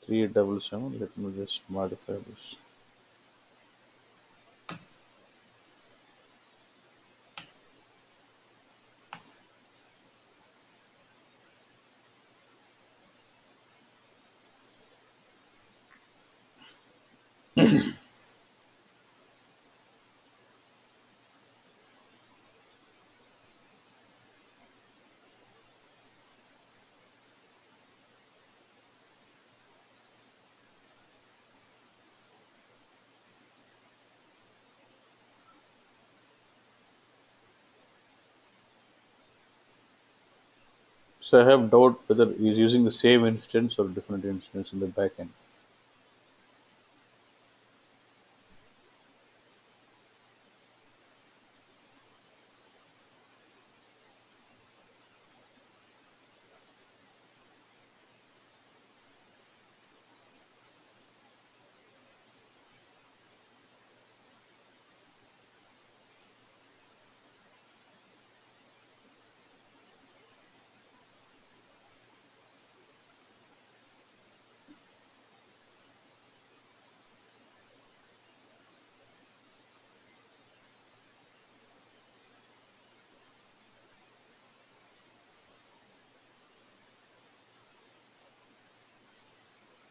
three double seven. Let me just modify this. So I have doubt whether he's using the same instance or different instance in the backend.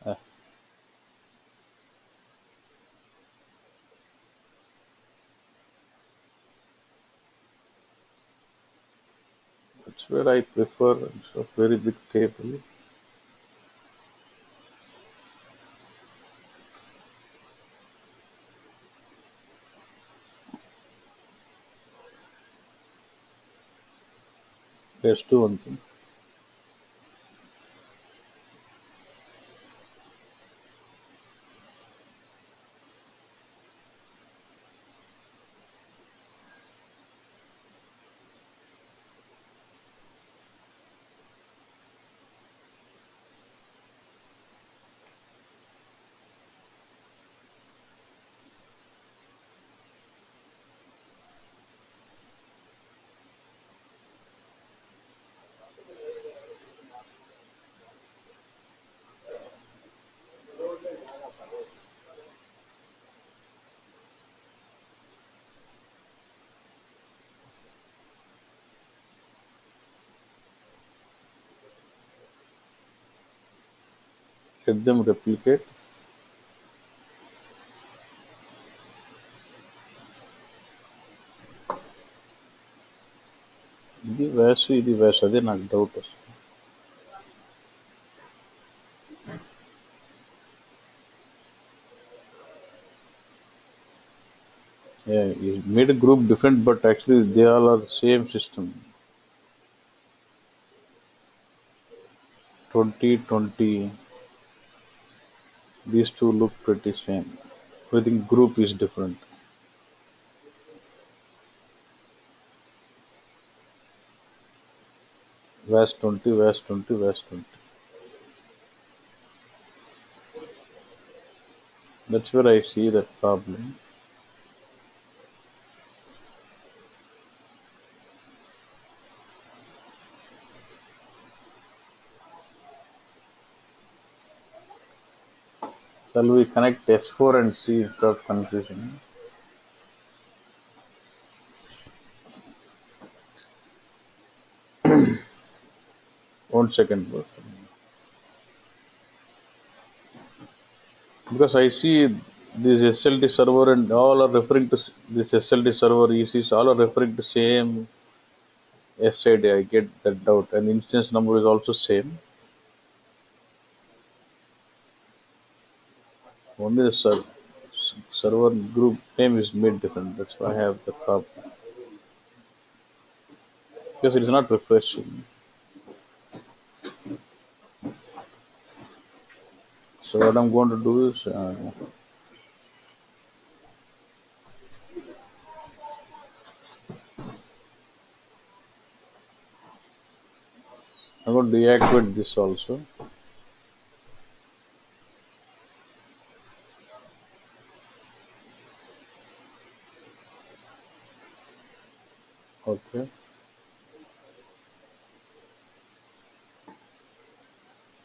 Ah, that's where I prefer a very big table. Let's do one thing. Let them replicate. ఇది వ్యాసు అదే నాకు doubt వస్తుంది. Yeah, he made a group different, but actually they all are the same system. 2020, these two look pretty same. I think group is different. VAS 20, VAS 20, VAS 20. That's where I see that problem. Shall we connect S4 and see if got confusion? One second, bro. Because I see this SLT server and all are referring to this SLT server ECs, all are referring to same SID. I get that doubt. And instance number is also same. Only the server group name is made different. That's why I have the problem. Because it is not refreshing. So what I'm going to do is I'm going to deactivate this also. Okay.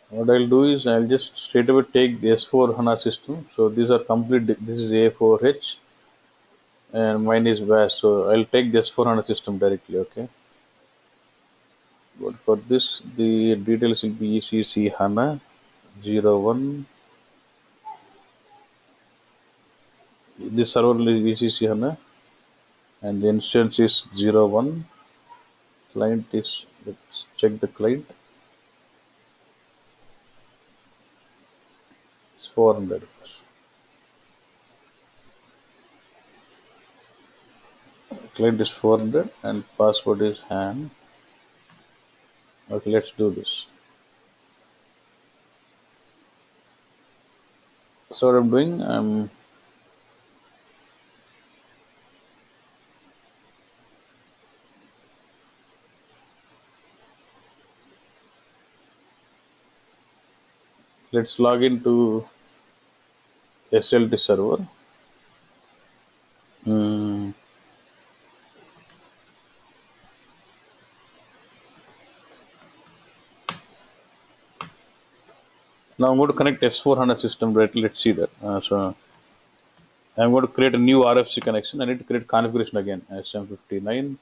What I'll do is I'll just straight away take the S4 HANA system. So these are complete. This is A4H and mine is VAS. So I'll take the S4 HANA system directly. Okay. But for this, the details will be ECC HANA 01. This server is ECC HANA and the instance is 01. Client is, let's check the client. It's 400. Client is 400 and password is ham. Okay, let's do this. So what I'm doing, let's log into SLT server. Hmm. Now I'm going to connect S4 HANA system directly. Let's see that. So I'm going to create a new RFC connection. I need to create configuration again. SM59.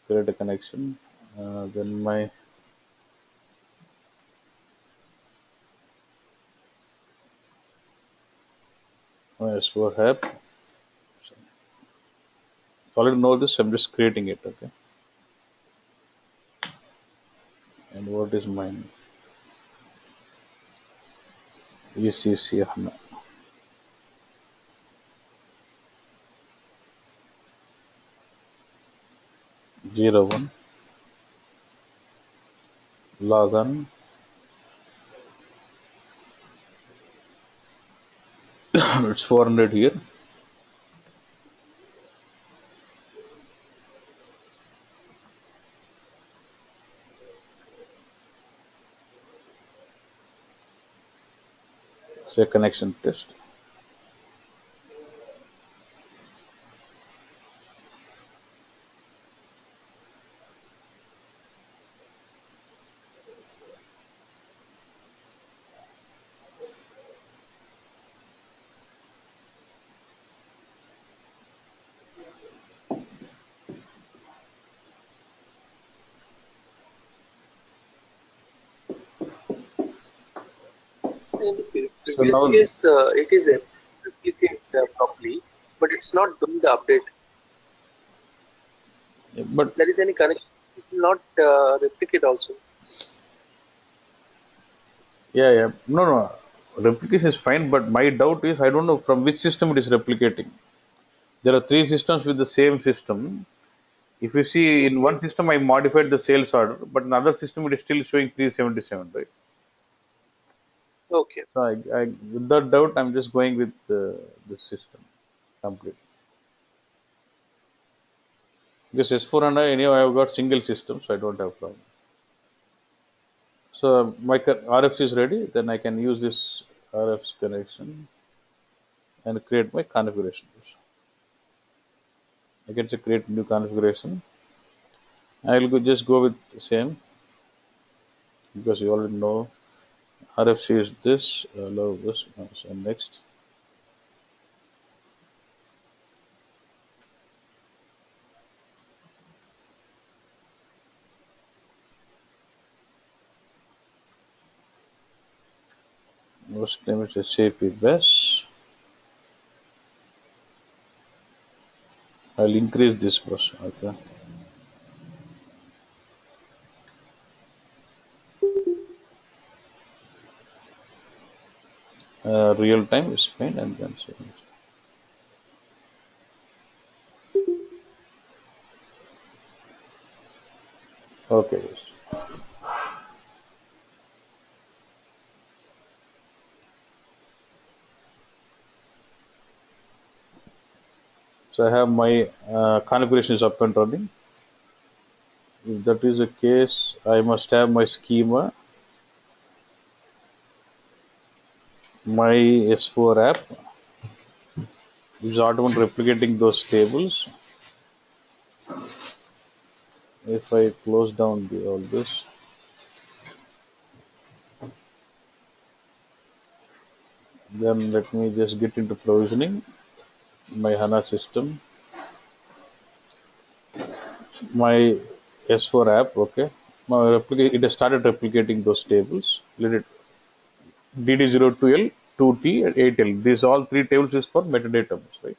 Create a connection. Then my S4 app. So already know this. I'm just creating it. Okay. And what is mine? ECC HANA 01. Log on. It's 400 here. Say connection test. In the So previous now, case, it is able to replicate properly, but it's not doing the update. but There is any connection, it will not replicate also. yeah. No. Replication is fine, but my doubt is I don't know from which system it is replicating. There are three systems with the same system. If you see in Okay. one system, I modified the sales order, but in another system, it is still showing 377, right? Okay. So with that doubt, I'm just going with the system completely. Because S4 anyway, I've got single system, so I don't have problem. So my RFC is ready, then I can use this RFC connection and create my configuration. I can say create new configuration. I'll just go with the same because you already know RFC is this, allow this, so next. Most name is SAP bus. I'll increase this bus. Okay. Real time is fine and then so. Okay. Yes. So I have my configuration is up and running. If that is the case, I must have my schema, my S4 app is automatically replicating those tables. If I close down all this, then let me just get into provisioning my HANA system, my S4 app. Okay, it has started replicating those tables. Let it DD02L, 2T, and 8L. These all three tables is for metadata, right?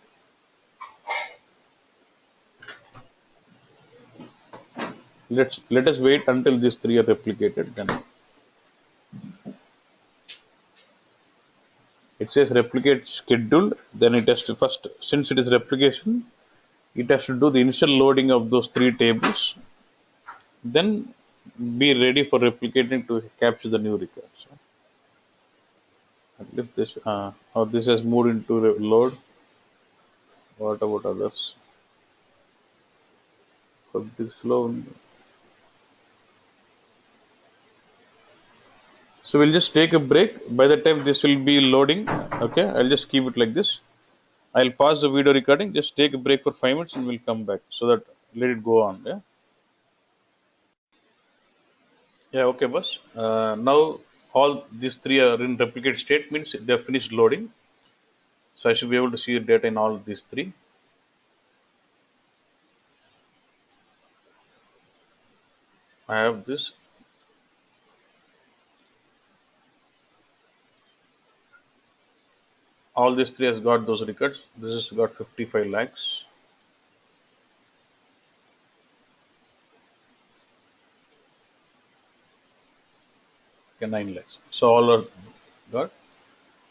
Let us wait until these three are replicated. Then it says replicate scheduled. Then it has to first, since it is replication, it has to do the initial loading of those three tables. Then be ready for replicating to capture the new records. At least this, how this has moved into load. What about others? Could be slow. So we'll just take a break. By the time this will be loading, okay, I'll just keep it like this. I'll pause the video recording, just take a break for 5 minutes and we'll come back so that let it go on. Yeah. Yeah. Okay, boss. Now all these three are in replicate state, means they're finished loading. So I should be able to see the data in all these three. I have this. All these three has got those records. This has got 55 lakhs. Okay, 9 lakhs. So all are got.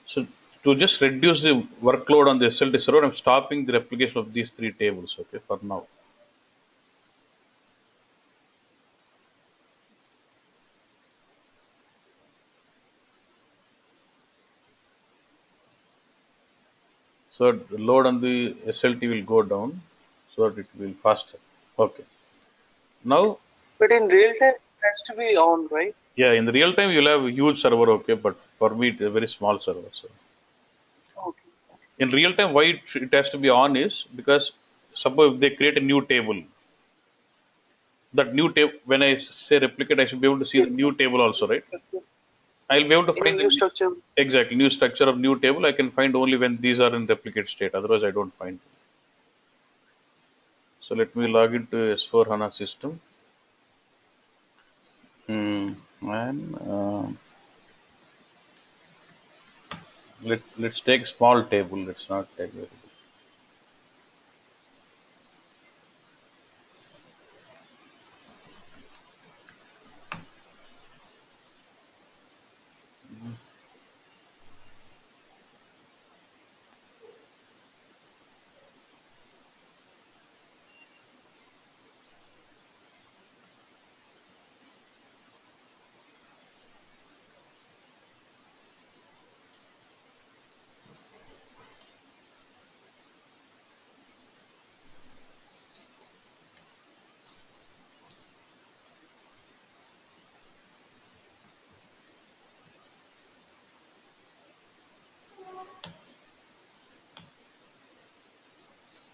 So to just reduce the workload on the SLT server, I'm stopping the replication of these three tables. Okay, for now. So the load on the SLT will go down so that it will faster. Okay. Now, But in real time, it has to be on, right? yeah, in the real time you'll have a huge server, okay, but for me it's a very small server. So Okay. in real time, why it has to be on is because suppose they create a new table. That new table, when I say replicate, I should be able to see the Yes. new table also, right? Okay. I'll be able to Any find new the structure? exactly new structure of new table. I can find only when these are in replicate state. Otherwise, I don't find. So let me log into S4 HANA system. And let's take small table. Let's not take very big.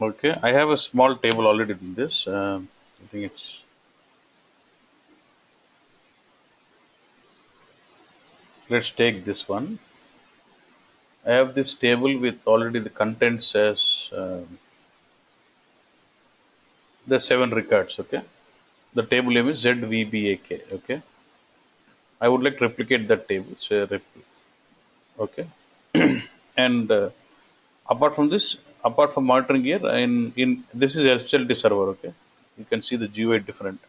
Okay, I have a small table already in this. I think it's. Let's take this one. I have this table with already the contents as the 7 records. Okay, the table name is ZVBAK. Okay, I would like to replicate that table. So okay, and apart from this, apart from monitoring here, in this is SLT server. Okay, you can see the GUI different.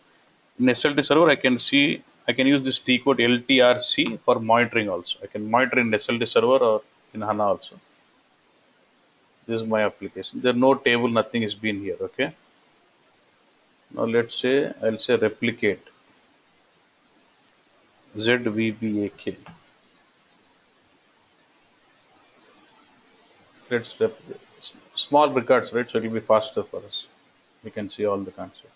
In SLT server, I can use this T code LTRC for monitoring also. I can monitor in SLT server or in HANA also. This is my application. There no table, nothing is been here. Okay. Now let's say I'll say replicate ZVBAK. let's small records, right? So it will be faster for us. We can see all the concepts.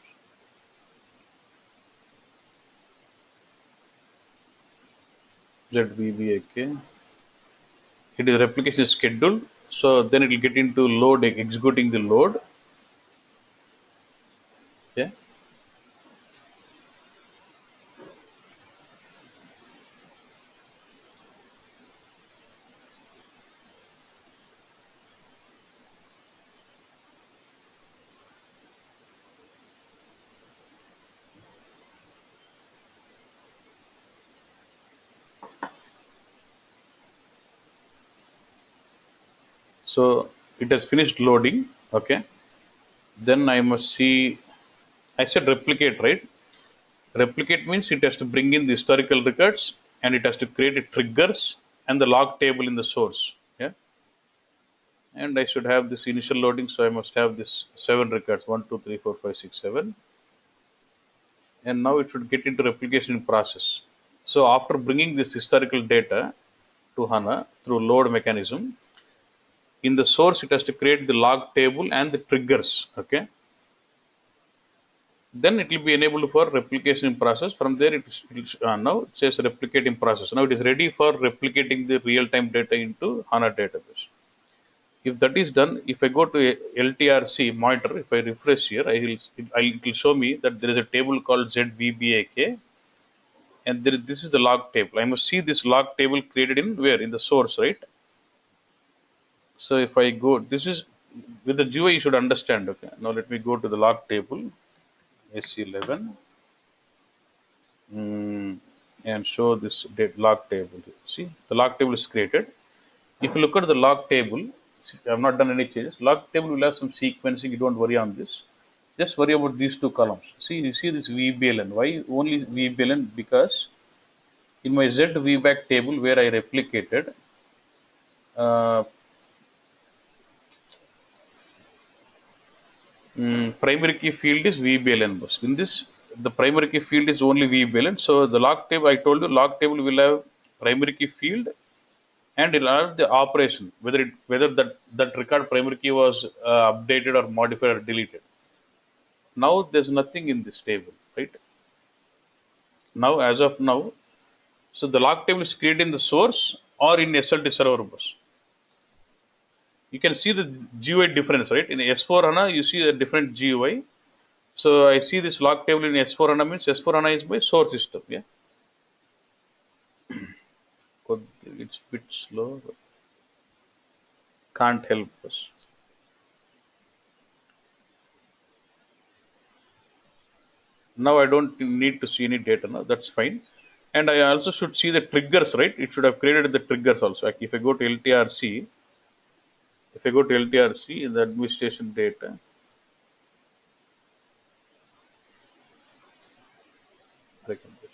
ZVBAK. It is replication schedule. So then it will get into load, executing the load. Okay. So it has finished loading. Okay. Then I must see. I said replicate, right? Replicate means it has to bring in the historical records and it has to create a triggers and the log table in the source. Yeah. And I should have this initial loading, so I must have this 7 records 1, 2, 3, 4, 5, 6, 7. And now it should get into replication process. So after bringing this historical data to HANA through load mechanism, in the source it has to create the log table and the triggers. Okay. Then it will be enabled for replication in process. From there now it says replicate in process. Now it is ready for replicating the real-time data into HANA database. If that is done, if I go to LTRC monitor, if I refresh here, it will show me that there is a table called ZVBAK, and this is the log table. I must see this log table created in where? In the source, right? So if I go, this is with the GUI you should understand. Okay. Now let me go to the log table, SC11, and show this log table. See, the log table is created. If you look at the log table, see, I have not done any changes. Log table will have some sequencing. You don't worry on this. Just worry about these two columns. See, you see this VBLN. Why only VBLN? Because in my Z VBAC table where I replicated, uh, primary key field is VBLN bus. In this, the primary key field is only VBLN. So the log table, I told you, log table will have primary key field and it will have the operation, whether that record primary key was updated or modified or deleted. Now there's nothing in this table, right? Now, as of now, so the log table is created in the source or in SLT server bus. You can see the GUI difference, right? In S4 HANA, you see a different GUI. So I see this log table in S4 HANA means S4 HANA is my source system. Yeah, it's a bit slow, but can't help us. Now I don't need to see any data now. That's fine. And I also should see the triggers, right? It should have created the triggers also. Like if I go to LTRC, in the administration data, I can just,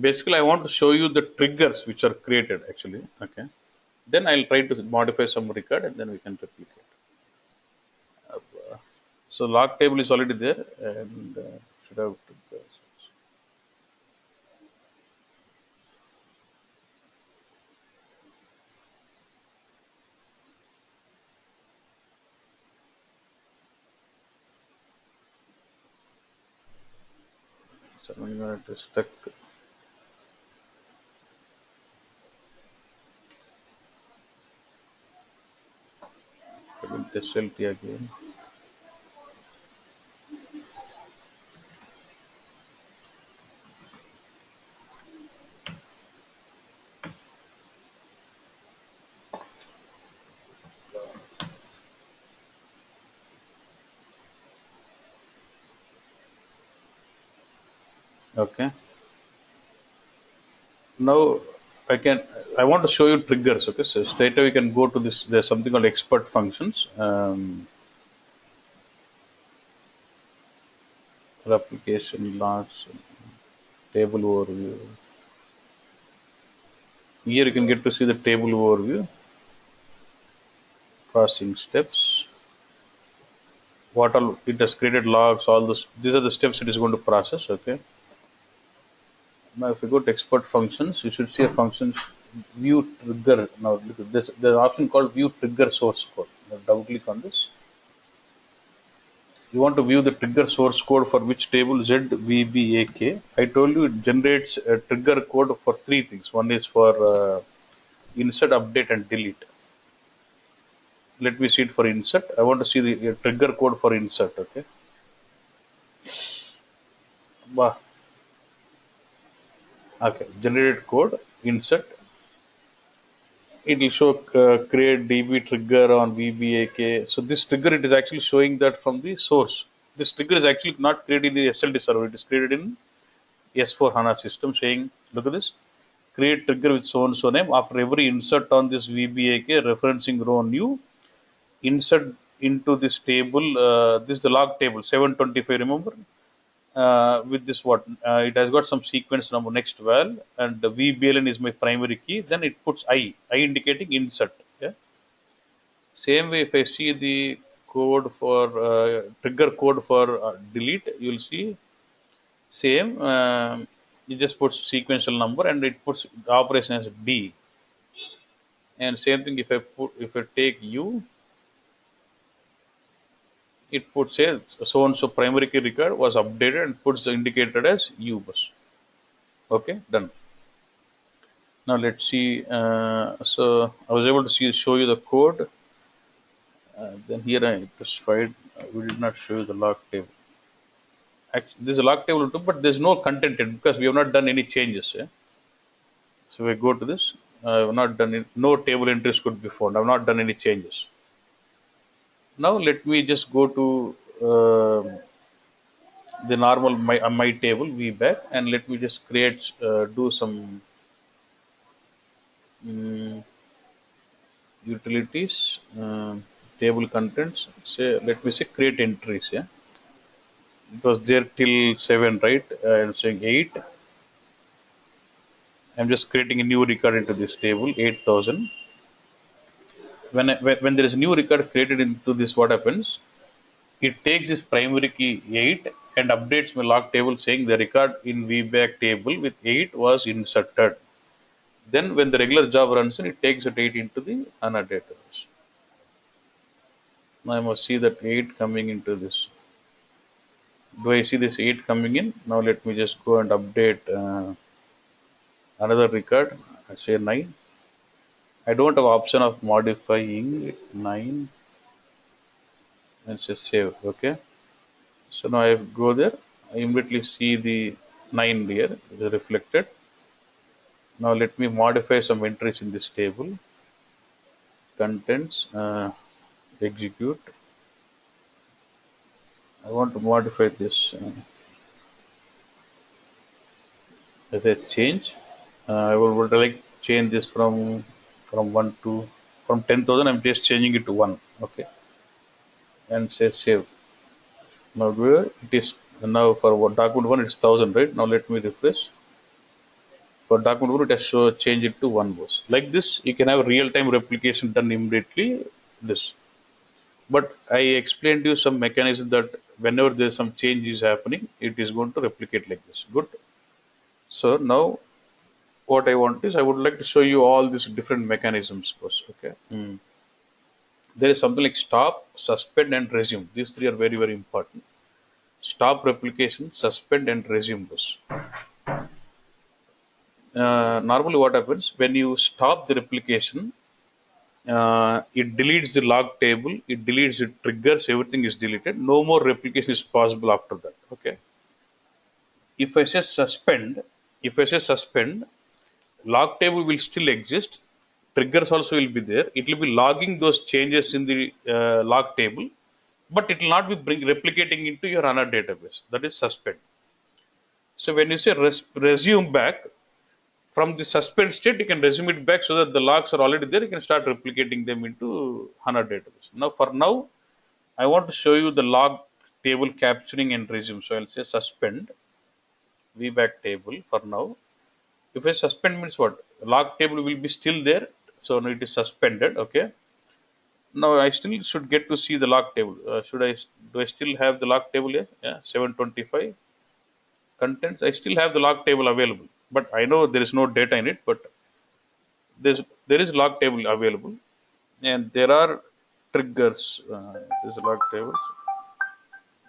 basically I want to show you the triggers which are created actually. Okay. Then I'll try to modify some record and then we can replicate. So log table is already there and should have triggers. So I'm going to stuck with the SLT again. Okay. Now I want to show you triggers. Okay, so straight away we can go to this. There's something called expert functions. Replication logs, table overview. Here you can get to see the table overview, processing steps, what all it has created logs, all this. These are the steps it is going to process. Okay. Now if you go to export functions, you should see a function view trigger. Now look at this. There's an option called view trigger source code. Now double click on this. You want to view the trigger source code for which table ZVBAK. I told you it generates a trigger code for three things. One is for insert, update, and delete. Let me see it for insert. I want to see the trigger code for insert. Okay. Bah. Okay. Generated code insert. It will show create DB trigger on VBAK. So this trigger, it is actually showing that from the source. This trigger is actually not created in the SLT server. It is created in S4 HANA system, saying, look at this, create trigger with so and so name. After every insert on this VBAK referencing row new, insert into this table. This is the log table 725. Remember, with this what it has got some sequence number next val, and the VBLN is my primary key. Then it puts I indicating insert. Yeah. Same way, if I see the code for trigger code for delete, you will see same. It just puts sequential number and it puts the operation as D. And same thing if I take U, it puts says so and so primary key record was updated and puts indicated as U bus. Okay, done. Now let's see. So I was able to show you the code. Then here I specified we did not show you the log table. Actually, there's a log table too, but there's no content in because we have not done any changes. Yeah? So we go to this. I have not done it. No table entries could be found. I have not done any changes. Now let me just go to the normal my table VBAC, and let me just create do some utilities, table contents. Say let me say create entries. Yeah, it was there till 7, right? I'm saying 8. I'm just creating a new record into this table 8000. When there is a new record created into this, what happens? It takes this primary key 8 and updates my log table saying the record in VBAC table with 8 was inserted. Then when the regular job runs in, it takes that 8 into the HANA database. Now I must see that 8 coming into this. Do I see this 8 coming in? Now let me just go and update another record. I say 9. I don't have option of modifying 9 and say save. Okay. So now I go there. I immediately see the 9 there is reflected. Now let me modify some entries in this table. Contents, execute. I want to modify this as a change. I would like change this from 1 to from 10,000. I'm just changing it to 1. Okay, and say save. Now where it is now for document 1 it's 1000, right? Now let me refresh. For document 1 it has show change it to 1 was. Like this you can have real-time replication done immediately. This. But I explained to you some mechanism that whenever there's some change is happening, it is going to replicate like this. Good. So now what I want is I would like to show you all these different mechanisms first. Okay. There is something like stop, suspend, and resume. These three are very, very important. Stop replication, suspend, and resume those. Normally what happens when you stop the replication, it deletes the log table, it deletes the triggers, everything is deleted. No more replication is possible after that. Okay. If I say suspend, log table will still exist. Triggers also will be there. It will be logging those changes in the log table, but it will not be replicating into your HANA database. That is suspend. So when you say resume back, from the suspend state, you can resume it back so that the logs are already there. You can start replicating them into HANA database. Now, for now, I want to show you the log table capturing and resume. So I'll say suspend VBAC table for now. If I suspend means what? Log table will be still there. So now it is suspended. Okay. Now I still should get to see the log table. Do I still have the log table here? Yeah, 725 contents. I still have the log table available, but I know there is no data in it. But there is log table available, and there are triggers. There's log tables,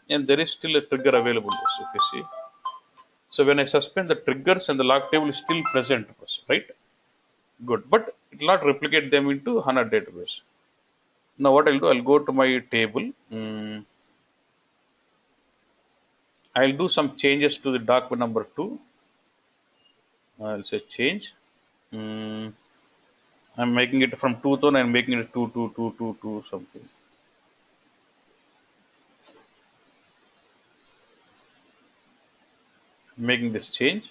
and there is still a trigger available. So if you see, so when I suspend, the triggers and the log table is still present, right? Good, but it will not replicate them into HANA database. Now what I'll do, I'll go to my table. I'll do some changes to the document number 2. I'll say change. I'm making it from 2000. I'm making it 22222 something. Making this change.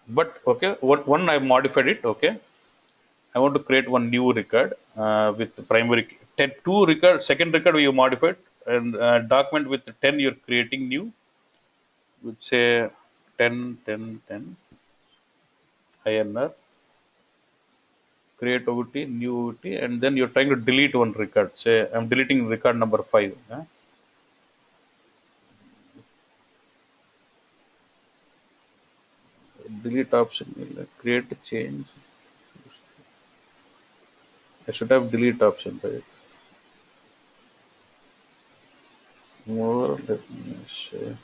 But okay, one I've modified it. Okay, I want to create one new record with the primary 2 record. Second record we modified, and document with 10 you're creating new. Would say 10 10 10 INR. Create OT, new OT, and then you're trying to delete one record. Say I'm deleting record number 5. Delete option, create a change. I should have delete option, right? More, let me say.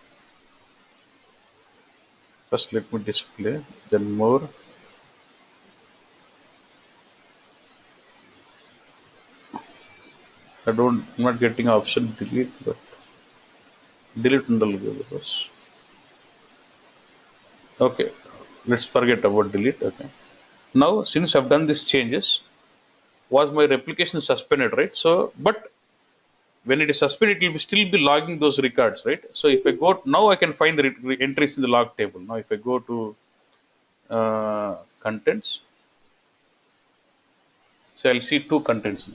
First, let me display, then more. I'm not getting option delete, but delete undal. Okay, let's forget about delete. Okay. Now, since I've done these changes, was my replication suspended, right? So, but when it is suspended, it will still be logging those records, right? So if I go now, I can find the entries in the log table. Now, if I go to contents, so I'll see 2 contents.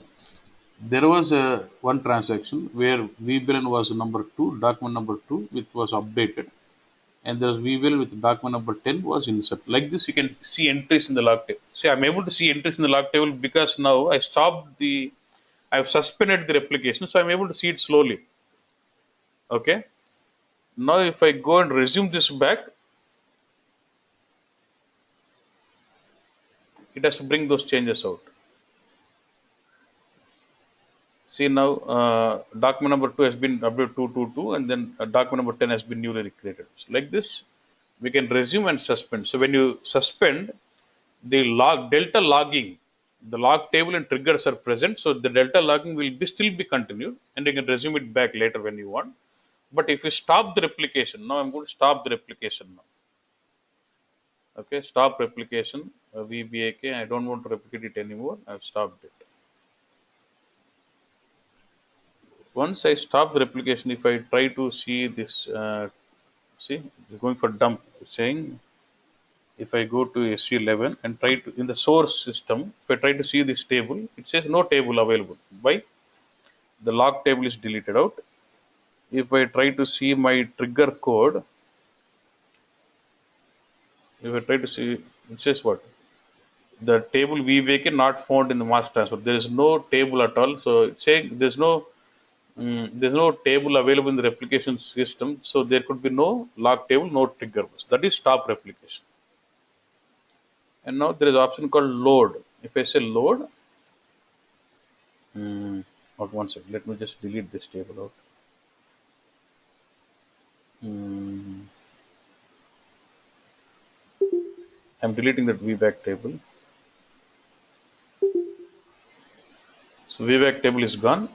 There was one transaction where VBILN was number 2, document number 2, which was updated, and there was VBIL with document number 10 was inserted. Like this, you can see entries in the log table. See, I'm able to see entries in the log table because now I've suspended the replication, so I'm able to see it slowly. Okay. Now, if I go and resume this back, it has to bring those changes out. See now, document number 2 has been updated 222, and then document number 10 has been newly recreated. So like this, we can resume and suspend. So when you suspend, the delta logging, the log table and triggers are present. So the delta logging will still be continued, and you can resume it back later when you want. But if you stop the replication, now I'm going to stop the replication now. Okay, stop replication, VBAK. I don't want to replicate it anymore. I've stopped it. Once I stop the replication, if I try to see this, see, it's going for dump. It's saying if I go to SU11 and try to, in the source system, if I try to see this table, it says no table available. Why? The log table is deleted out. If I try to see my trigger code, if I try to see, it says what? The table VBAK not found in the mass transfer. There is no table at all. So it's saying there's no table available in the replication system, so there could be no log table, no trigger bus. That is stop replication. And now there is an option called load. If I say load, one second, let me just delete this table out. I'm deleting that VBAC table. So VBAC table is gone.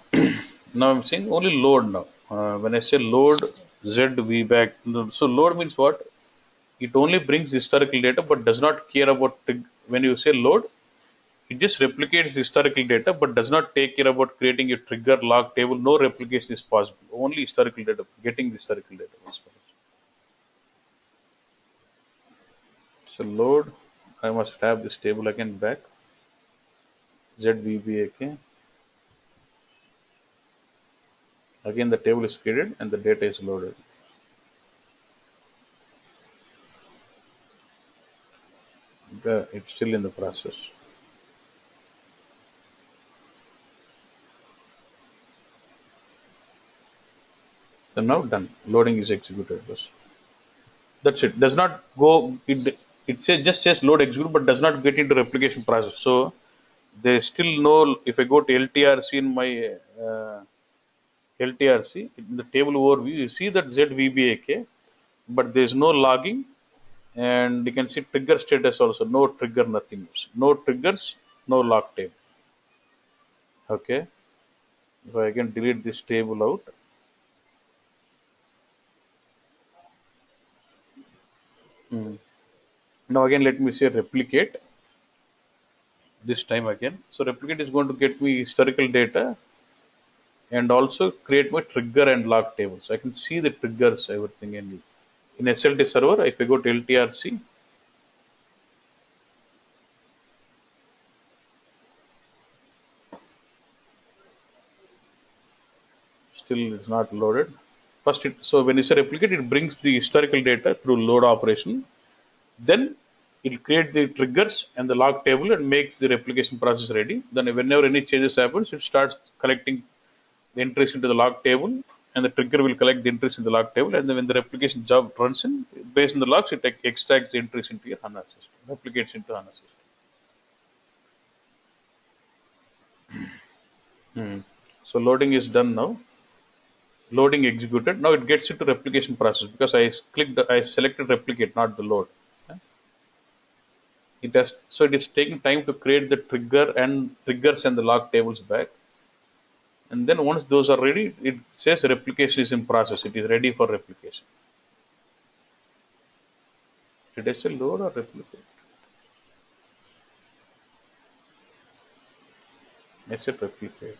Now I'm saying only load now. When I say load Z VBAC, so load means what? It only brings historical data but does not care about, when you say load, it just replicates historical data but does not take care about creating a trigger log table. No replication is possible. Only historical data, getting the historical data is possible. So load, I must have this table again back, ZVBAK. Again the table is created and the data is loaded. It's still in the process. So now done. Loading is executed. That's it. Does not go. It says just says load execute, but does not get into replication process. So there is still no. If I go to LTRC in my LTRC in the table overview, you see that ZVBAK, but there is no logging, and you can see trigger status also. No trigger, nothing. No triggers, no log table. Okay. If I can delete this table out. Now again, let me say replicate. This time again. So replicate is going to get me historical data and also create my trigger and log tables. So I can see the triggers, everything in SLT server. If I go to LTRC, still it's not loaded. First, so when you say replicate, it brings the historical data through load operation. Then it creates the triggers and the log table and makes the replication process ready. Then whenever any changes happens, it starts collecting the entries into the log table, and the trigger will collect the entries in the log table, and then when the replication job runs in, based on the logs, it extracts the entries into your HANA system, replicates into HANA system. So loading is done now. Loading executed. Now it gets into replication process because I selected replicate, not the load. So it is taking time to create the triggers and the log tables back. And then once those are ready, it says replication is in process. It is ready for replication. Did I say load or replicate? I said replicate.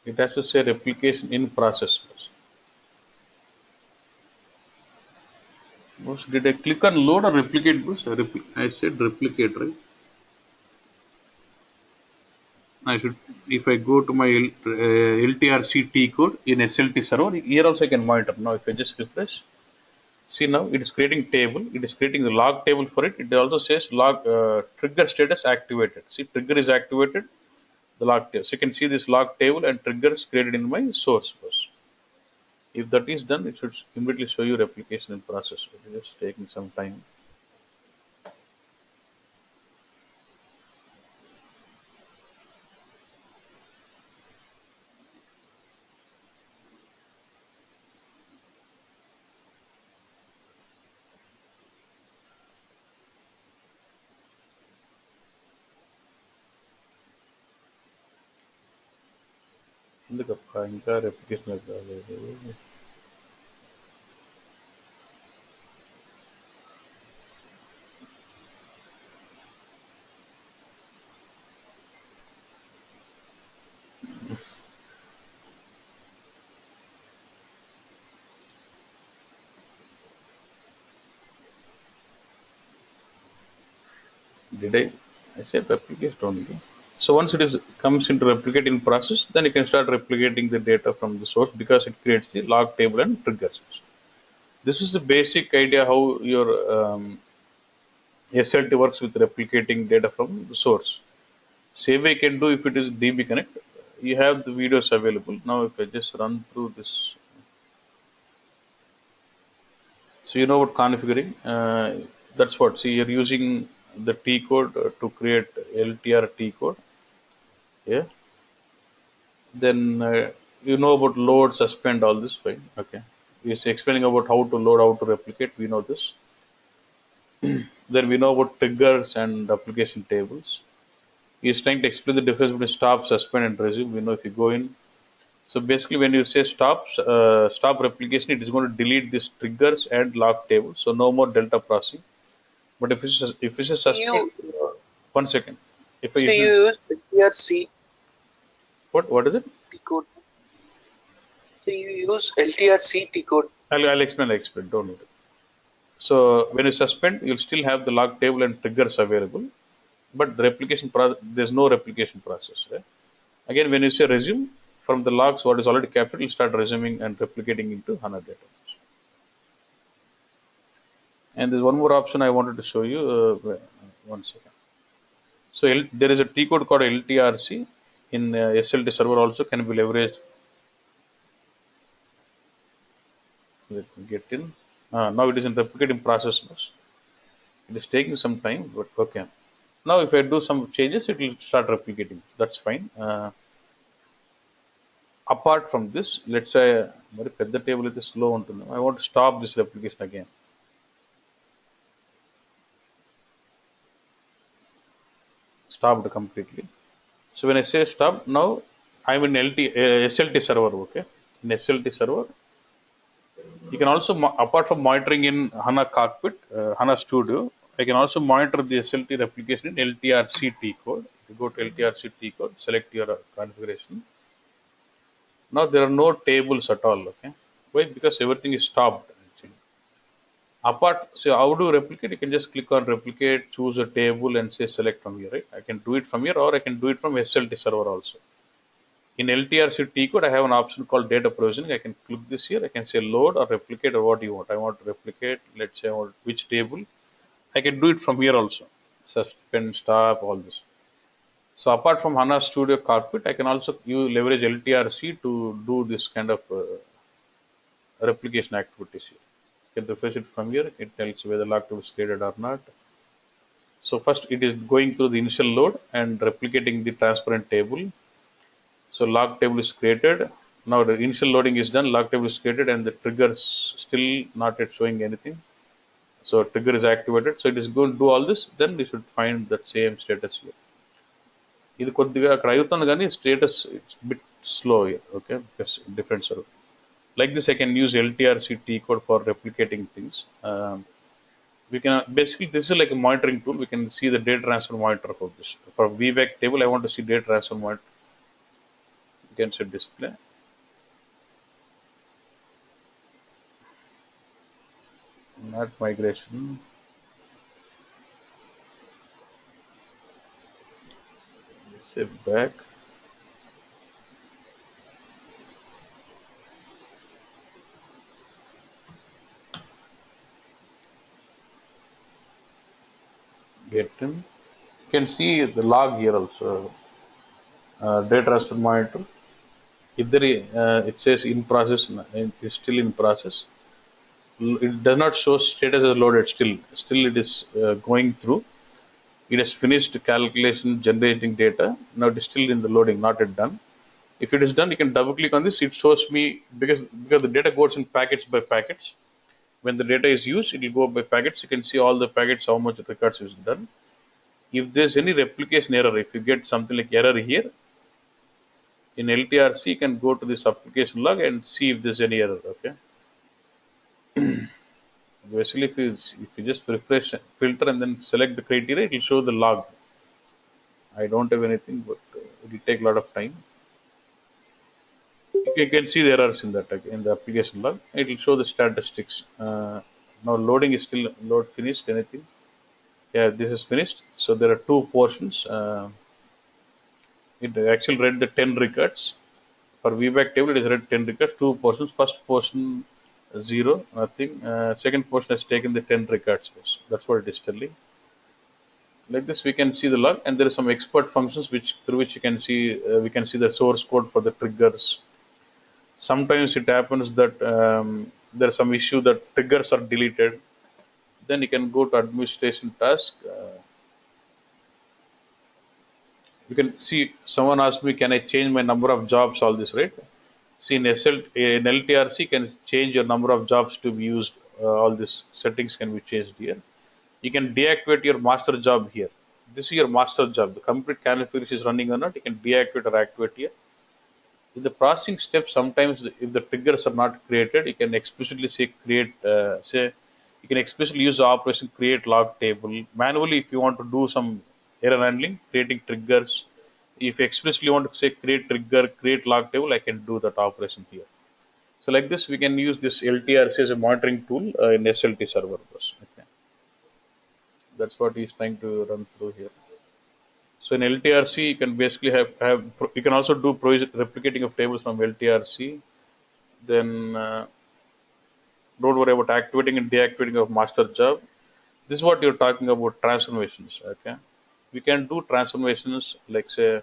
It has to say replication in process. Did I click on load or replicate? I said replicate, right? I should, if I go to my LTRC T code in SLT server, here also I can monitor. Now, if I just refresh, see now it is creating table. It is creating the log table for it. It also says log trigger status activated. See, trigger is activated. The log table. So you can see this log table and triggers created in my source bus. If that is done, it should immediately show you replication in process. It is just taking some time. ఎందుకప్పా ఇంకా replication కాలేదు. Did I said replicate only. So once it is comes into replicate in process, then you can start replicating the data from the source because it creates the log table and triggers. This is the basic idea how your SLT works with replicating data from the source. Same way you can do if it is DB Connect. You have the videos available. Now if I just run through this. So you know what configuring. That's what. See, you're using the T code to create LTR T code. Yeah. Then you know about load, suspend, all this, fine. Okay. He's explaining about how to load, how to replicate. We know this. Then we know about triggers and application tables. He's trying to explain the difference between stop, suspend, and resume. We know if you go in, So basically, when you say stop replication, it is going to delete these triggers and lock table. So no more delta processing. But if it's a suspect, You 1 second. so If you you use LTRC what is it? T code. So you use LTRC T code. I'll explain. I'll explain. Don't worry. So when you suspend, you'll still have the log table and triggers available, but the replication process, there's no replication process. Right? Again, when you say resume, from the logs what is already captured, you start resuming and replicating into HANA data. And there's one more option I wanted to show you. 1 second. So there is a T code called LTRC in SLT server also can be leveraged. Let me get in. Now it is in replicating process. It is taking some time, but okay. Now if I do some changes, it will start replicating. That's fine. Apart from this, let's say మరి పెద్ద table అయితే slow ఉంటుంది. I want to stop this replication again. Stopped completely. So when I say stop, now I'm in SLT server. Okay, in SLT server, you can also apart from monitoring in HANA Cockpit, HANA Studio, I can also monitor the SLT replication in LTRC T code. If you go to LTRC T code, select your configuration. Now there are no tables at all. Okay, why? Because everything is stopped. Actually. So how do you replicate? You can just click on replicate, choose a table, and say select from here. Right? I can do it from here, or I can do it from SLT server also. In LTRC T code, I have an option called data provisioning. I can click this here. I can say load or replicate or what you want. I want to replicate. Let's say I want which table. I can do it from here also. Suspend, stop, all this. So apart from HANA Studio Cockpit, I can also leverage LTRC to do this kind of replication activities here. You can refresh it from here. It tells whether log table is created or not. So first it is going through the initial load and replicating the transparent table. So log table is created. Now the initial loading is done. Log table is created and the trigger is still not yet showing anything. So trigger is activated. So it is going to do all this. Then we should find that same status here. ఇది కొద్దిగా అక్కడ అవుతుంది కానీ status it's bit slow okay because different server like this I can use LTRC T code for replicating things. We can basically this is like a monitoring tool. We can see the data transfer monitor for this. For VVAC table, I want to see data transfer monitor. You can set display. Not migration. Save back. Get in. You can see the log here also. Data transfer monitor. If there it says in process, it's still in process. It does not show status as loaded. Still it is going through. It has finished calculation generating data. Now it is still in the loading, not yet done. If it is done, you can double click on this. It shows me because the data goes in packets by packets. When the data is used, it will go by packets. You can see all the packets, how much records is done. If there's any replication error, if you get something like error here in LTRC, you can go to this application log and see if there's any error. Okay. Basically, if you just refresh filter and then select the criteria, it will show the log. I don't have anything, but it will take a lot of time. You can see the errors in that in the application log. It will show the statistics. Now loading is still load finished. Anything? Yeah, this is finished. So there are two portions. It actually read the 10 records. For VBAC table, it is read 10 records. Two portions. First portion 0, nothing. Second portion has taken the 10 records. That's what it is telling. Like this, we can see the log, and there are some expert functions through which you can see. We can see the source code for the triggers. Sometimes it happens that there's some issue that triggers are deleted. Then you can go to administration task. You can see someone asked me, can I change my number of jobs? All this, right? See in LTRC, you can change your number of jobs to be used. All these settings can be changed here. You can deactivate your master job here. This is your master job. The complete configuration is running or not. You can deactivate or activate here. In the processing step, sometimes if the triggers are not created, you can explicitly say create, say you can explicitly use the operation create log table manually. If you want to do some error handling, creating triggers, if you explicitly want to say create trigger, create log table, I can do that operation here. So like this, we can use this LTRC as a monitoring tool in SLT server bus. Okay, that's what he's trying to run through here. So in LTRC, you can basically have you can also do replicating of tables from LTRC. Then don't worry about activating and deactivating of master job. This is what you're talking about, transformations. Okay, we can do transformations like say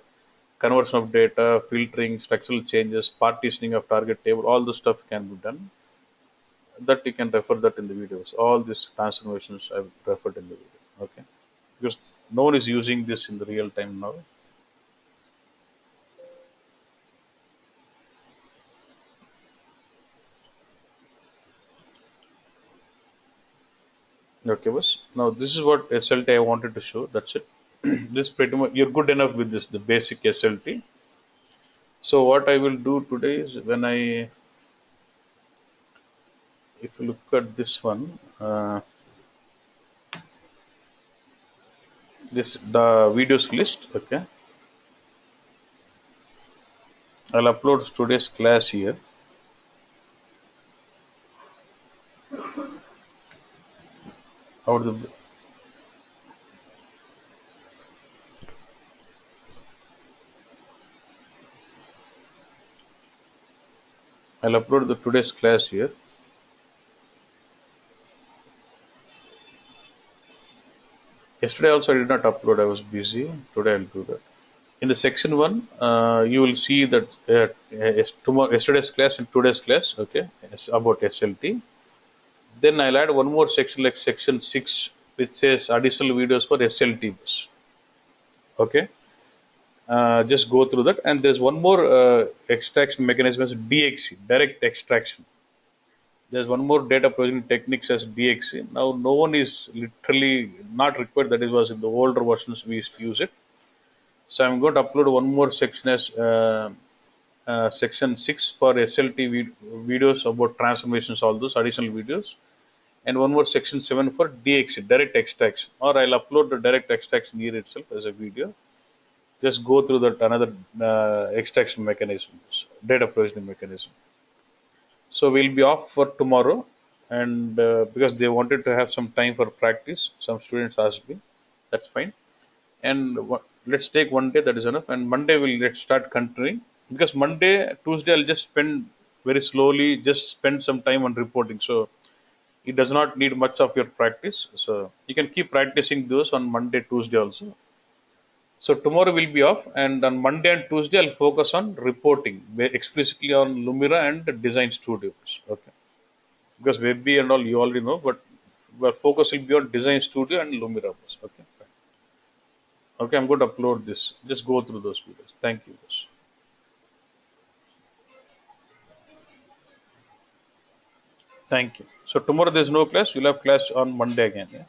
conversion of data, filtering, structural changes, partitioning of target table. All this stuff can be done. That you can refer that in the videos. All these transformations I've referred in the video. Okay, because no one is using this in the real time now. Okay, boss. Now this is what SLT I wanted to show. That's it. This pretty much you're good enough with this, the basic SLT. So what I will do today is when if you look at this one, this the videos list. Okay, I'll upload today's class here. How the I'll upload the today's class here. Yesterday also I did not upload. I was busy. Today I'll do that. In the section one, you will see that yesterday's class and today's class. Okay, it's about SLT. Then I'll add one more section like section 6, which says additional videos for SLT bus. Okay, just go through that. And there's one more extraction mechanism as DXE, direct extraction. There's one more data processing techniques as DXE. Now, no one is literally not required. That it was in the older versions we used to use it. So I'm going to upload one more section as section 6 for SLT videos about transformations, all those additional videos, and one more section 7 for DXE, direct extraction, or I'll upload the direct extraction here itself as a video. Just go through that another extraction mechanisms, data provisioning mechanism. So we'll be off for tomorrow, and because they wanted to have some time for practice, some students asked me, that's fine. And let's take one day, that is enough. And Monday let's start continuing, because Monday, Tuesday I'll just spend very slowly, just spend some time on reporting. So it does not need much of your practice. So you can keep practicing those on Monday, Tuesday also. So tomorrow will be off, and on Monday and Tuesday I'll focus on reporting, explicitly on Lumira and Design Studios. Okay, because Webby and all you already know, but focus will be on Design Studio and Lumira. Okay, fine. Okay, I'm going to upload this. Just go through those videos. Thank you. Thank you. So tomorrow there's no class. You'll have class on Monday again. Yeah?